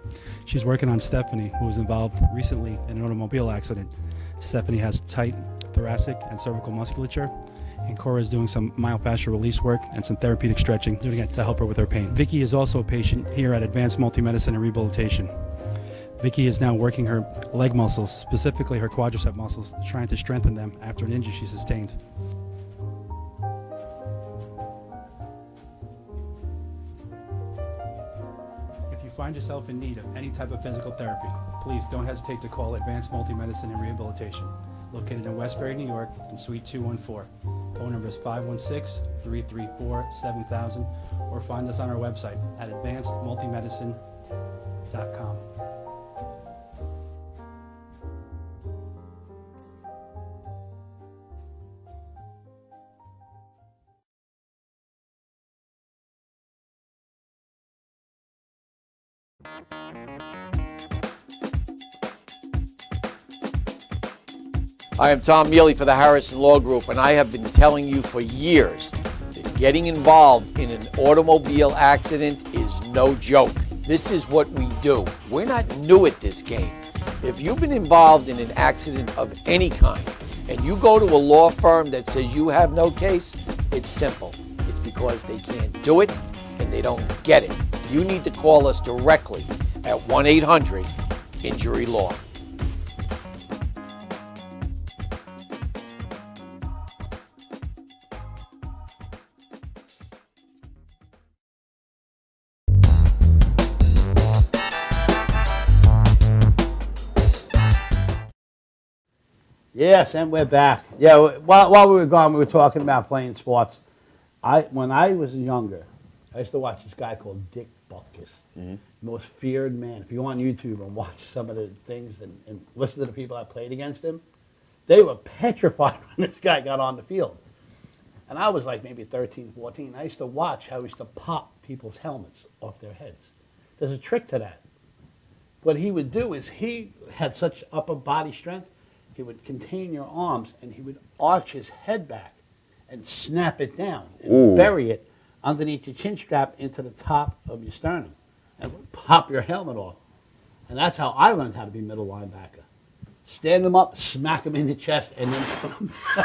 She's working on Stephanie, who was involved recently in an automobile accident. Stephanie has tight thoracic and cervical musculature, and Cora is doing some myofascial release work and some therapeutic stretching, doing it to help her with her pain. Vicky is also a patient here at Advanced Multi-Medicine and Rehabilitation. Vicky is now working her leg muscles, specifically her quadricep muscles, trying to strengthen them after an injury she sustained. If you find yourself in need of any type of physical therapy, please don't hesitate to call Advanced Multi-Medicine and Rehabilitation, located in Westbury, New York, in Suite 214. Phone number is 516-334-7000, or find us on our website at advancedmultimedicine.com. I am Tom Mealy for the Harrison Law Group, and I have been telling you for years that getting involved in an automobile accident is no joke. This is what we do. We're not new at this game. If you've been involved in an accident of any kind, and you go to a law firm that says you have no case, it's simple. It's because they can't do it and they don't get it. You need to call us directly at 1-800-INJURY-LAW. Yes, and we're back. Yeah, while we were gone, we were talking about playing sports. When I was younger, I used to watch this guy called Dick Butkus, most feared man. If you go on YouTube and watch some of the things and listen to the people that played against him, they were petrified when this guy got on the field. And I was like maybe 13, 14. I used to watch how he used to pop people's helmets off their heads. There's a trick to that. What he would do is he had such upper body strength, he would contain your arms, and he would arch his head back and snap it down and bury it underneath your chin strap into the top of your sternum and would pop your helmet off. And that's how I learned how to be middle linebacker. Stand them up, smack them in the chest, and then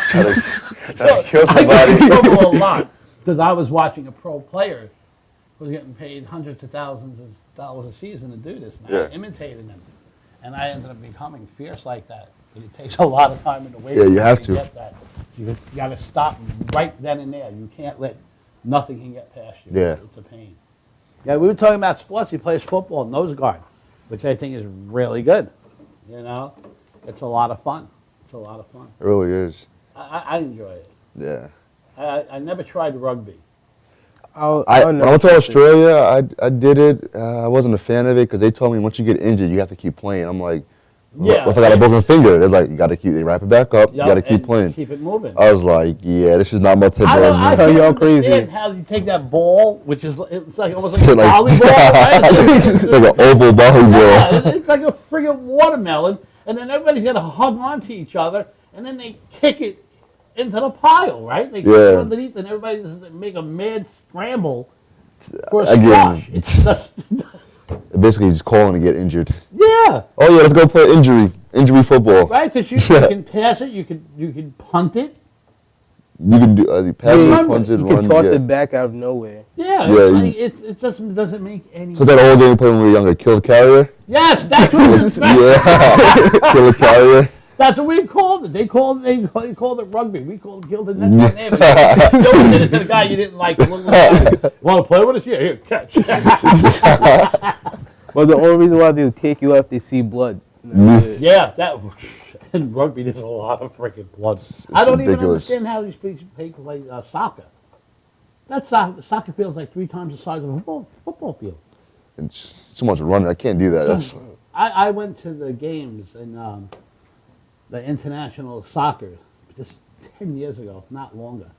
Try to kill somebody. I got in trouble a lot because I was watching a pro player who was getting paid hundreds of thousands of dollars a season to do this, man. Yeah. Imitating them. And I ended up becoming fierce like that. But it takes a lot of time in the weight Yeah, room you have to. get that. You got to stop right then and there. You can't let nothing can get past you. Yeah. It's a pain. Yeah, we were talking about sports. He plays football, nose guard, which I think is really good. You know, it's a lot of fun. It's a lot of fun. It really is. I enjoy it. Yeah. I never tried rugby. When I went to Australia, I did it. I wasn't a fan of it because they told me once you get injured, you have to keep playing. I'm like, Yeah, what if I got a broken finger? They're like, you got to keep, they wrap it back up. You got to keep playing. Keep it moving. I was like, yeah, this is not my type I of. can't y'all understand crazy. how you take that ball, which is it's like almost like a Like- volleyball, right? It's like an oval volleyball. Yeah, it's like a friggin' watermelon, and then everybody's got to hug onto each other, and then they kick it into the pile, right? They kick it Yeah. underneath, and everybody just make a mad scramble for a Again. squash. It's just, Basically, just calling to get injured. yeah, Oh yeah, let's go play injury football. right? Because you can pass it, you can punt it. You can do pass it, Run punt with it, You can run. toss Yeah. it back out of nowhere. Yeah, Yeah, it's you- like, it just doesn't make any So that old game we played when we were younger, kill the carrier. Yes, that's what it's Yeah, kill the carrier. That's what we called it. They called it rugby. We called it gilded net right there. But you always did it to the guy you didn't like. The little guy. Want to play with us? Yeah, here, catch. Well, the only reason why they take you out, they see blood. That's it. Yeah, that. In rugby, there's a lot of freaking blood. I don't even ridiculous. understand how these people play soccer. That soccer field's like 3 times the size of a football field. It's so much running. I can't do that. That's I went to the games in the international soccer just 10 years ago, if not longer.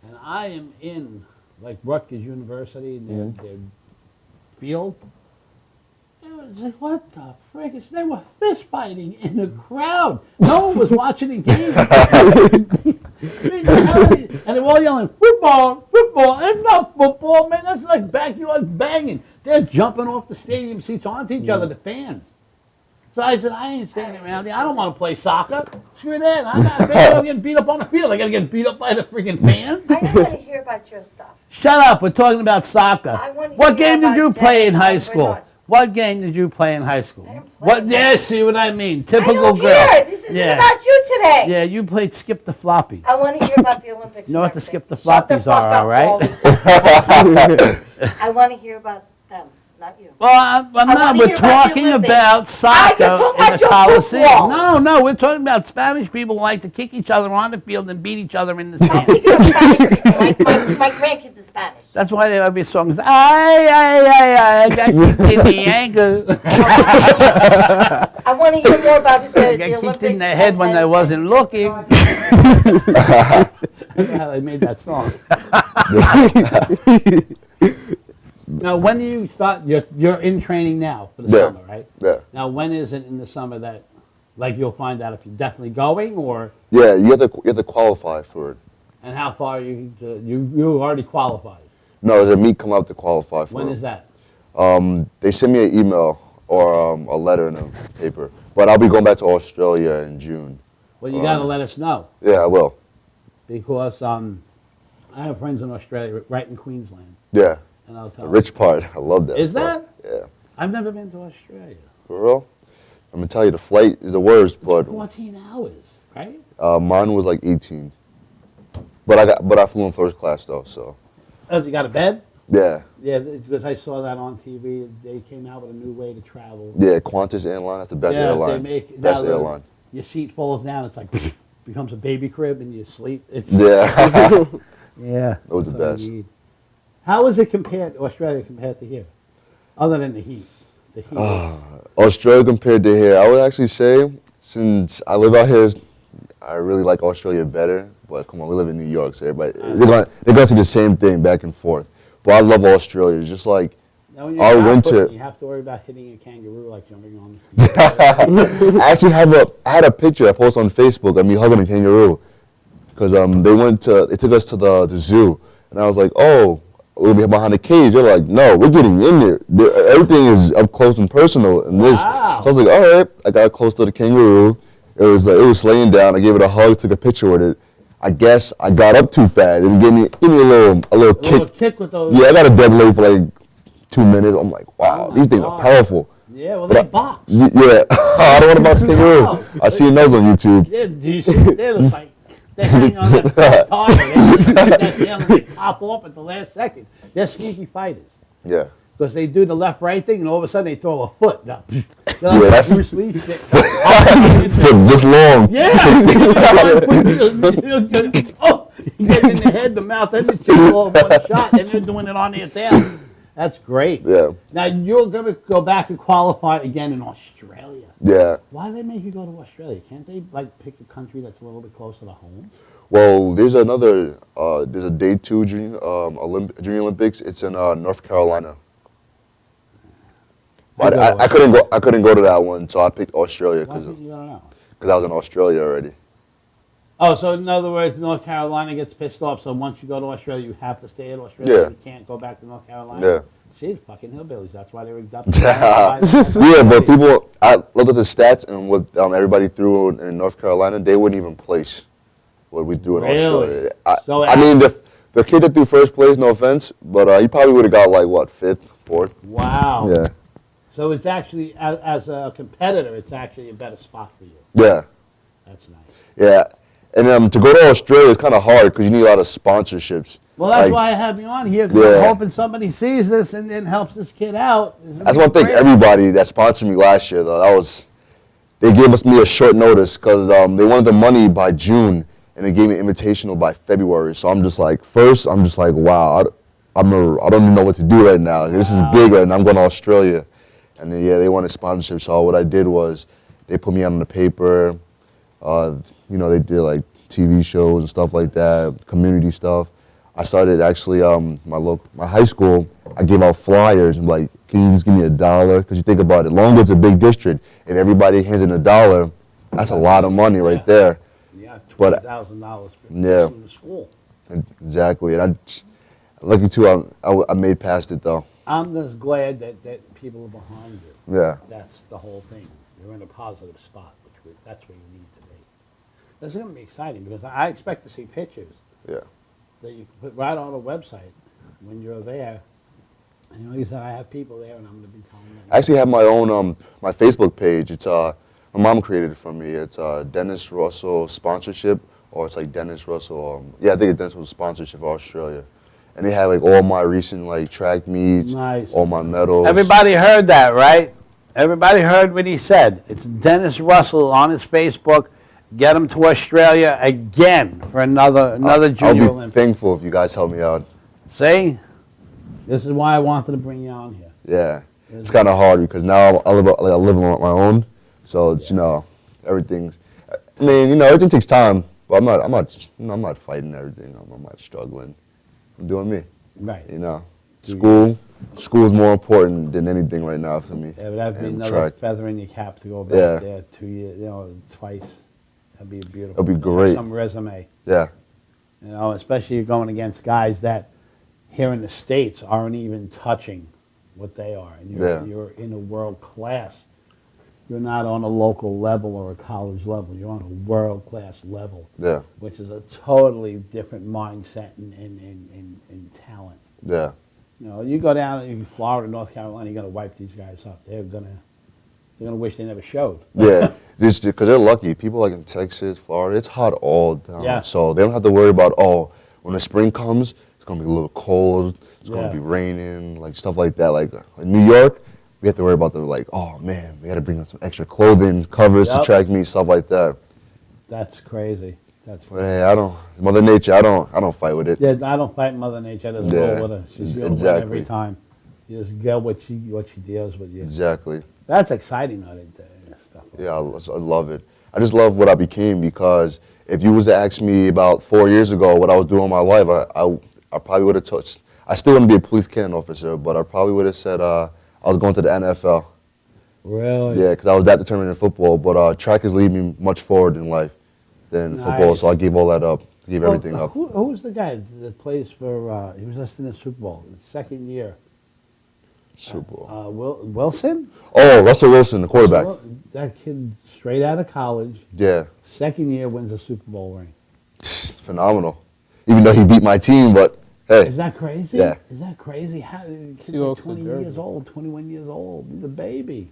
And I am in like Rutgers University and their field. It was like, what the frick? They were fist fighting in the crowd. No one was watching the game. And they were all yelling, football, football. It's not football, man. That's like backyard banging. They're jumping off the stadium seats onto each other, the fans. So I said, I ain't standing around here. I don't want to play soccer. Screw that. I'm not getting beat up on the field. I got to get beat up by the freaking fans. I don't want to hear about your stuff. Shut up. We're talking about soccer. I wanna What hear game did about you play in Dennis high and school? Bernard. What game did you play in high school? I didn't play What? that. Yeah, see what I mean. I Typical don't girl. care. This isn't Yeah. about you today. Yeah, you played skip the floppies. I want to hear about the Olympics. You know what and the skip the everything. Shut floppies fuck are, up, all right? Wally. I want to hear about them, not you. Well, I'm not. wanna We're hear about the talking Olympics. about soccer you're talking in about the your Coliseum. football. No, we're talking about Spanish people who like to kick each other on the field and beat each other in the I stands. think you're Spanish people. My grandkids are Spanish. That's why there would be songs. I got kicked in the ankle. I want to hear more about the I got Olympics. kicked in the head when I wasn't looking. and- That's how they made that song. Now, when do you start? You're in training now for the Yeah. summer, right? Yeah. Now, when is it in the summer that, like, you'll find out if you're definitely going, or Yeah, you have to qualify for it. and how far you already qualified? No, there's a meet come up to qualify for When it. is that? They send me an email or a letter in a paper. But I'll be going back to Australia in June. Well, you got to let us know Yeah, I will. because I have friends in Australia, right in Queensland, Yeah, and I'll tell the them. rich part. I love that. Is part. that? Yeah. I've never been to Australia. For real? I'm going to tell you, the flight is the worst, but 14 hours, right? mine was like 18. But I flew in first class though, so Oh, you got a bed? yeah. Yeah, because I saw that on TV. They came out with a new way to travel. Yeah, Qantas airline, that's the best Yeah, airline. they make best now airline. Your seat falls down. It's like becomes a baby crib, and you sleep. It's Yeah. yeah. Those are the that's what best. you need. How is it compared Australia compared to here? Other than the heat, the heat. Australia compared to here, I would actually say, since I live out here, I really like Australia better. But come on, we live in New York, so everybody they're going to the same thing back and forth. But I love Australia. It's just like Now, when you're our out winter. putting, you have to worry about hitting a kangaroo like jumping on. The I actually I had a picture I posted on Facebook of me hugging a kangaroo because they took us to the zoo, and I was like, oh, we'll be behind the cage. They're like, no, we're getting in there. Everything is up close and personal in this. Wow. So I was like, all right. I got close to the kangaroo. It was laying down. I gave it a hug, took a picture with it. I guess I got up too fast and gave me a little a little kick. kick with those. Yeah, I got a dead leg for like 2 minutes. I'm like, wow, Oh my these things are God. powerful. Yeah, well, they box. Yeah, I don't know about kangaroo. I seen those on YouTube. Yeah, do you see? They're just like they hang on that target. They just put that down and they pop off at the last second. They're sneaky fighters Yeah. because they do the left right thing, and all of a sudden they throw a foot. Now, Yeah, like that's- Bruce Lee shit. This long. Yeah. Oh, you get in the head, the mouth, and the chin all in one shot, and they're doing it on their tail. That's great. Yeah. Now you're gonna go back and qualify again in Australia. Yeah. Why do they make you go to Australia? Can't they like pick a country that's a little bit closer to home? Well, there's a day 2 junior Olympics. It's in North Carolina. But I couldn't go to that one, so I picked Australia Why because can't you go now? I was in Australia already. Oh, so in other words, North Carolina gets pissed off. So once you go to Australia, you have to stay in Australia. Yeah. You can't go back to North Carolina. Yeah. See, the fucking hillbillies. That's why they were adopted. Yeah, but I looked at the stats and what everybody threw in North Carolina, they wouldn't even place what we threw in Really? Australia. So I mean, the kid that threw first place, no offense, but he probably would have got like what, 5th, 4th. Wow. Yeah, So it's actually, as a competitor, it's actually a better spot for you. yeah, That's nice. yeah. And to go to Australia is kind of hard because you need a lot of sponsorships. Well, that's Like, why I have you on here, because I'm Yeah. hoping somebody sees this and then helps this kid out. I just want to thank everybody that sponsored me last year, though. They gave me a short notice because they wanted the money by June, and they gave me an invitational by February. So I'm just like, wow, I don't even know what to do right now. This is big right now. I'm going to Australia. And then, yeah, they wanted sponsorship. So what I did was they put me on the paper. They did like TV shows and stuff like that, community stuff. I started actually my high school. I gave out flyers and like, can you just give me $1? Because you think about it, Longwood's a big district. If everybody hands in $1, that's a lot of money right there. Yeah, But- $20,000 Yeah. from the school. Exactly. And lucky too, I made past it though. I'm just glad that people are behind you. Yeah. That's the whole thing. You're in a positive spot, that's where you need to be. This is going to be exciting because I expect to see pictures Yeah. that you can put right on a website when you're there. And like I said, I have people there, and I'm going to be telling them. I actually have my own my Facebook page. It's my mom created it for me. It's Dennis Russell sponsorship, or it's like Dennis Russell. I think it's Dennis Russell sponsorship for Australia, and they have like all my recent like track meets, Nice. all my medals. Everybody heard that, right? Everybody heard what he said. It's Dennis Russell on his Facebook. Get him to Australia again for another I'll Junior be Olympics. thankful if you guys help me out. See? This is why I wanted to bring you on here. Yeah, it's kind of hard because now I live on my own, so it's everything's. I mean, everything takes time, but I'm not fighting everything. I'm not struggling. I'm doing me. Right. School's more important than anything right now for me. Yeah, but that'd be And another track. feather in your cap to go back Yeah. there 2 years, twice. That'd be beautiful. That'd be Have great. Some resume, Yeah, especially you're going against guys that here in the States aren't even touching what they are. And Yeah. you're in a world class. You're not on a local level or a college level. You're on a world class level, yeah, which is a totally different mindset and talent. yeah. You go down in Florida, North Carolina, you're gonna wipe these guys up. They're gonna wish they never showed. Yeah, just because they're lucky. People like in Texas, Florida, it's hot all the time. Yeah. So they don't have to worry about, when the spring comes, it's going to be a little cold, it's going Yeah. to be raining, like stuff like that. Like in New York, we have to worry about oh man, we got to bring up some extra clothing, covers Yep. to track meet, stuff like that. That's crazy. That's But hey, Mother Nature, I don't fight with it. yeah. I don't fight Mother Nature. I just Yeah, roll with her. She's dealing with exactly. every time. You just get what she deals with you. Exactly. That's exciting, though. Stuff. Yeah, I love it. I just love what I became because if you was to ask me about 4 years ago what I was doing in my life, I probably would have touched. I still want to be a police cannon officer, but I probably would have said I was going to the NFL. Really? Yeah, because I was that determined in football. But track has led me much forward in life than football, Nice. so I gave all that up, gave everything up. Who was the guy that plays for? He was just in the Super Bowl, second year. Super Bowl. Wilson? Oh, Russell Wilson, the quarterback. That kid, straight out of college, Yeah, second year wins a Super Bowl ring. phenomenal. Even though he beat my team, but hey, Is that crazy? Yeah. Is that crazy? How kid's Seahawks like are 20 dirty. years old, 21 years old, he's a baby.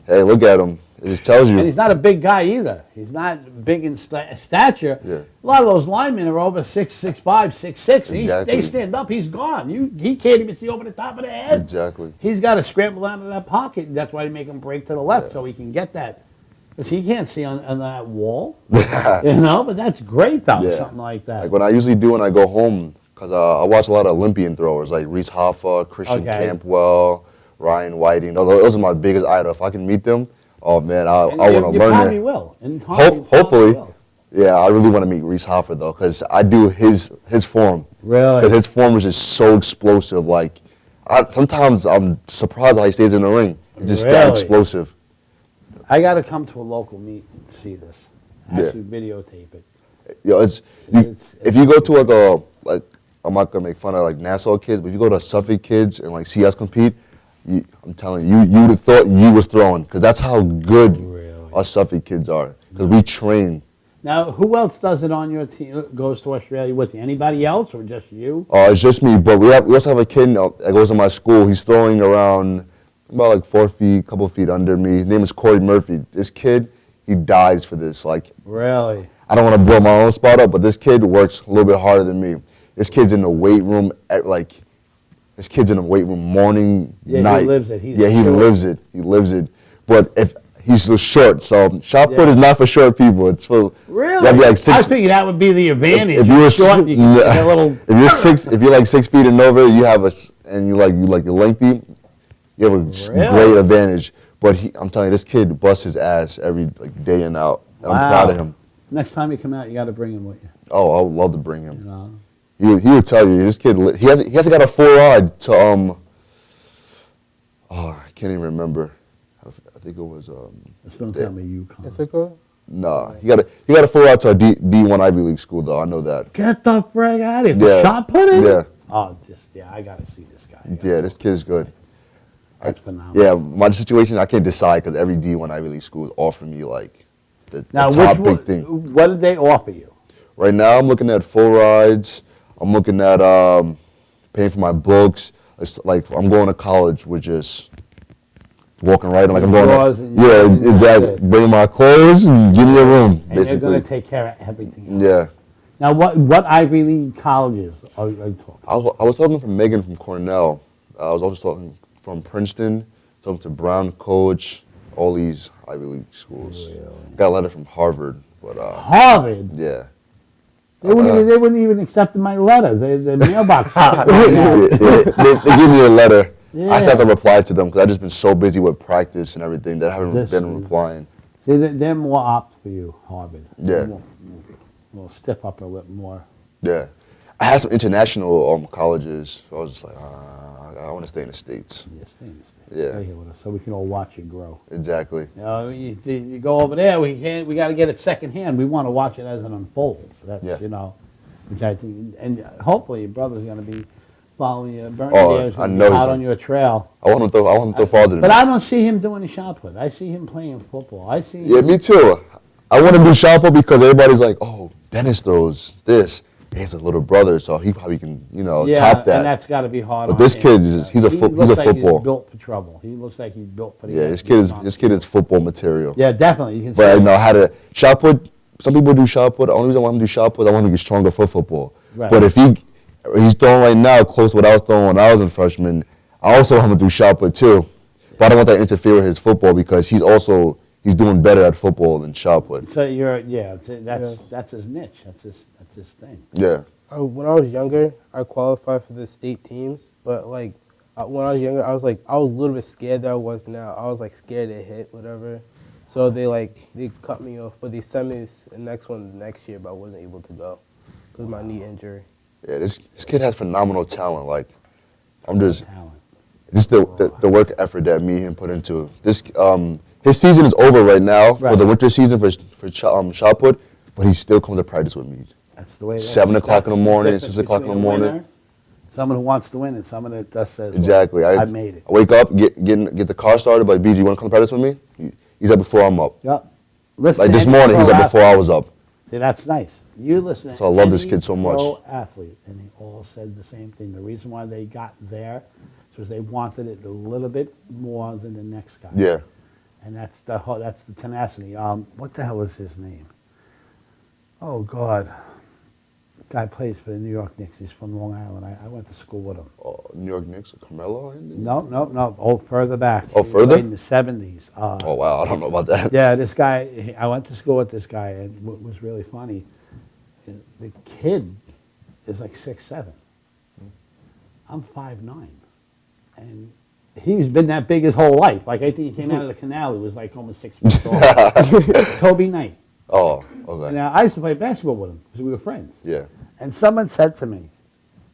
hey, look at him. It just tells And you. he's not a big guy either. He's not big in stature. Yeah. A lot of those linemen are over 6'5", 6'6". Exactly. They stand up, he's gone. He can't even see over the top of the head. Exactly. He's got to scramble out of that pocket. And that's why they make him break to the left Yeah. so he can get that. Because he can't see on that wall. But that's great, though, Yeah. something like that. Like what I usually do when I go home, because I watch a lot of Olympian throwers, like Reese Hoffa, Christian Okay. Campbell, Ryan Whiting. Those are my biggest idol. If I can meet them, oh man, I And want you to learn probably it. will. And probably Hopefully, will. yeah, I really want to meet Reese Hoffa though, because I do his form. Really? Because his form is just so explosive. Like, sometimes I'm surprised how he stays in the ring. It's just that Really? explosive. I got to come to a local meet and see this. Yeah. Actually videotape it. Yo, It's- if you go to like I'm not gonna make fun of like Nassau kids, but if you go to Suffolk kids and like see us compete, I'm telling you, you would have thought you was throwing, because that's how good Really? us Suffolk kids are. Because we train. Now, who else does it on your team, goes to Australia with you? Anybody else or just you? It's just me, but we also have a kid now that goes to my school. He's throwing around about like 4 feet, a couple feet under me. His name is Corey Murphy. This kid, he dies for this. Like, Really? I don't want to blow my own spot up, but this kid works a little bit harder than me. This kid's in the weight room this kid's in the weight room morning, Yeah, he night. lives it. He's Yeah, he short. lives it. He lives it. But if he's just short, so shot put Yeah. is not for short people. It's for Really? you gotta be like six. I figured that would be the advantage. if you were short, you can get a little. if you're if you're like 6 feet and over, you have and you like you're lengthy, you have a Really? great advantage. But I'm telling you, this kid busts his ass every day and out, and I'm proud of him. Next time you come out, you got to bring him with you. Oh, I would love to bring You him. know. He would tell you, this kid, he hasn't got a full ride to I can't even remember. I think it was Just don't tell me you come. Ithaca? nah. He got a full ride to a D1 Ivy League school though. I know that. Get the frig out of here. Yeah. Shot putting? Yeah. Oh, I got to see this guy. Yeah, this kid is good. That's phenomenal. Yeah, my situation I can't decide because every D1 Ivy League school offer me like the Now, top which big thing. what did they offer you? Right now, I'm looking at full rides. I'm looking at paying for my books. It's like I'm going to college with just walking right on, like I'm Drawers going. and- Yeah, and exactly. that's it. Bring my clothes and give me a room, And they're basically. going to take care of everything. Yeah, Now, what Ivy League colleges are you talking? I was talking from Megan from Cornell. I was also talking from Princeton, talking to Brown College, all these Ivy League schools. Got a letter from Harvard, but Harvard. yeah. They wouldn't even accept my letter. The mailbox. They give me a letter. I Yeah. just have to reply to them because I've just been so busy with practice and everything that I haven't This been is- replying. See, they're more apt for you, Harvard. Yeah. We'll step up a little more. Yeah. I had some international colleges. So I was just like, I want to stay in the States. Yeah, stay in the States. Yeah. Stay here with us so we can all watch you grow. Exactly. You know, you go over there, we got to get it secondhand. We want to watch it as it unfolds. That's, Yeah. you know, which I think, and hopefully your brother's going to be following you. Bernie Oh, there is I gonna be know he's out gonna- on your trail. I want him to throw farther than But me. I don't see him doing the shot put. I see him playing football. I see Yeah, him, me too. I want to do shot put because everybody's like, oh, Dennis throws this. He has a little brother, so he probably can, yeah, top that. and that's got to be hard But on this him. kid is- he's a He fo- he's looks a like football. He's built for trouble. He looks like he's built for the Yeah, this kid is football material. Yeah, definitely. You can But I see know how to shot put. Some people do shot put. The only reason I want him to do shot put, I want him to get stronger for football. Right. But if he's throwing right now close to what I was throwing when I was in freshman, I also want him to do shot put too. But I don't want that to interfere with his football because he's doing better at football than shot put. So that's his niche. That's his thing. Yeah. When I was younger, I qualified for the state teams, but like when I was younger, I was a little bit scared that I was now. I was like scared to hit whatever, so they cut me off, but they sent me the next one next year, but I wasn't able to go because of my knee injury. Yeah, this kid has phenomenal talent. Like, I'm just Talent. the work effort that me and him put into this. His season is over right now for Right. the winter season for shot put, but he still comes to practice with me. That's the way it is. 7 o'clock in the That's morning, difference 6 o'clock in the between a morning. winner, someone who wants to win and someone that just says, Exactly. "Look, I made it." I wake up, get the car started. But BG, you want to come to practice with me? He's up before I'm up. Yep. Listen, Like this any morning, he's pro up before I was up. See, that's nice. You listen to So I love this any kid so much. pro athlete, and they all said the same thing. The reason why they got there is because they wanted it a little bit more than the next guy. Yeah. And that's the tenacity. What the hell is his name? Oh God, guy plays for the New York Knicks. He's from Long Island. I went to school with him. New York Knicks, Carmelo? No. Oh, further back. Oh, He further? played in the 70s. Oh wow, I don't know about that. Yeah, this guy. I went to school with this guy, and what was really funny, the kid is like 6'7". I'm 5'9", and he's been that big his whole life. Like I think he came out of the canal. He was like almost 6 feet tall. Kobe Knight. Oh, okay. Now I used to play basketball with him because we were friends. Yeah. And someone said to me,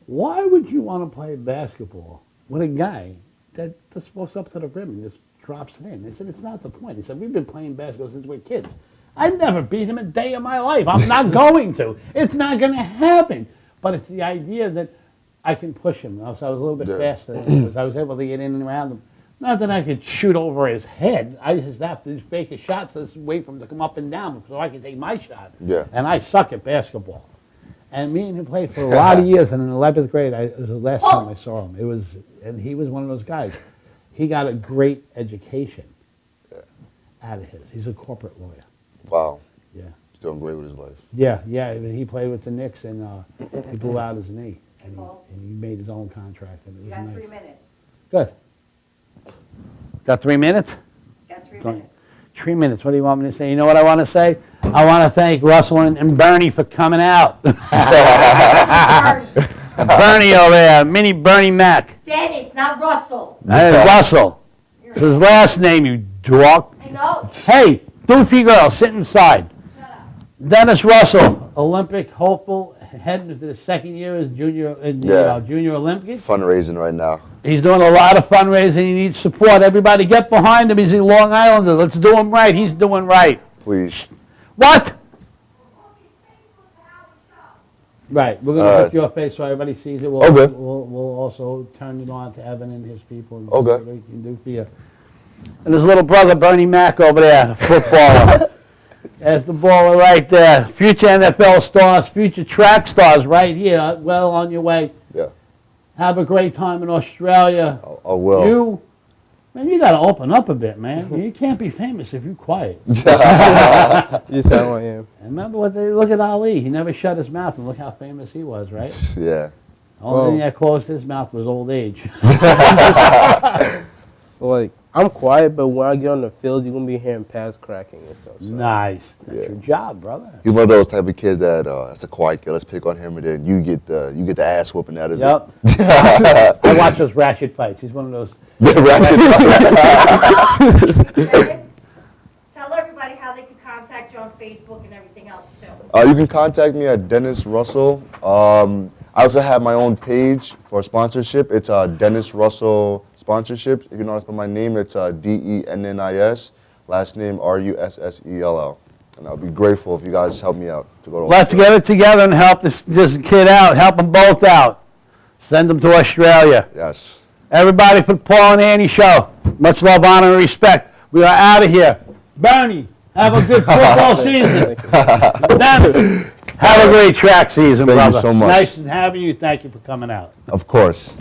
"Why would you want to play basketball with a guy that just walks up to the rim and just drops it in?" I said, "It's not the point." He said, "We've been playing basketball since we were kids. I've never beat him a day of my life. I'm not going to. It's not going to happen. But it's the idea that I can push him." So I was a little bit Yeah. faster than he was. I was able to get in and around him. Not that I could shoot over his head. I just have to fake a shot to wait for him to come up and down so I can take my shot. Yeah. And I suck at basketball. And me and him played for a lot of years. And in 11th grade, it was the last time I saw him. And he was one of those guys. He got a great education out of his. He's a corporate lawyer. Wow. Yeah. He's doing great with his life. Yeah. He played with the Knicks, and he blew out his knee. And he made his own contract. And it was You got nice. 3 minutes. Good. Got 3 minutes? Got 3 Don't- minutes. 3 minutes. What do you want me to say? You know what I want to say? I want to thank Russell and Bernie for coming out. Bernie over there, mini Bernie Mac. Dennis, not Russell. That is Russell. It's his last name, you dork. I know. Hey, doofy girl, sit inside. Dennis Russell, Olympic hopeful, heading into the second year as junior in the Yeah. Junior Olympics. Fundraising right now. He's doing a lot of fundraising. He needs support. Everybody get behind him. He's a Long Islander. Let's do him right. He's doing right. Please. What? Right. We're going to hook your face so everybody sees it. We'll, Okay. we'll also turn it on to Evan and his people. And Okay. see what we can do for you. And his little brother, Bernie Mac, over there, the footballer. There's the baller right there. Future NFL stars, future track stars right here. Well on your way. Yeah. Have a great time in Australia. I will. You got to open up a bit, man. You can't be famous if you're quiet. Just how I am. And remember look at Ali. He never shut his mouth, and look how famous he was, right? Yeah. The only thing that closed his mouth was old age. Like, I'm quiet, but when I get on the field, you're going to be hearing pads cracking and stuff. So. Nice. That's Yeah. your job, brother. He's one of those type of kids that that's a quiet kid. Let's pick on him, and then you get the ass whooping out of Yep. it. I watch those ratchet fights. He's one of those. Ratchet. Dennis, tell everybody how they can contact you on Facebook and everything else, too. You can contact me at Dennis Russell. I I also have my own page for sponsorship. It's Dennis Russell Sponsorships. If you know how to spell my name, it's Dennis, last name Russell. And I'll be grateful if you guys help me out to go to Let's Australia. get it together and help this kid out. Help them both out. Send them to Australia. Yes. Everybody for the Paul and Annie Show. Much love, honor, and respect. We are out of here. Bernie, have a good football season. Dennis, have a great track season, Thank you brother. so much. Nice having you. Thank you for coming out. Of course.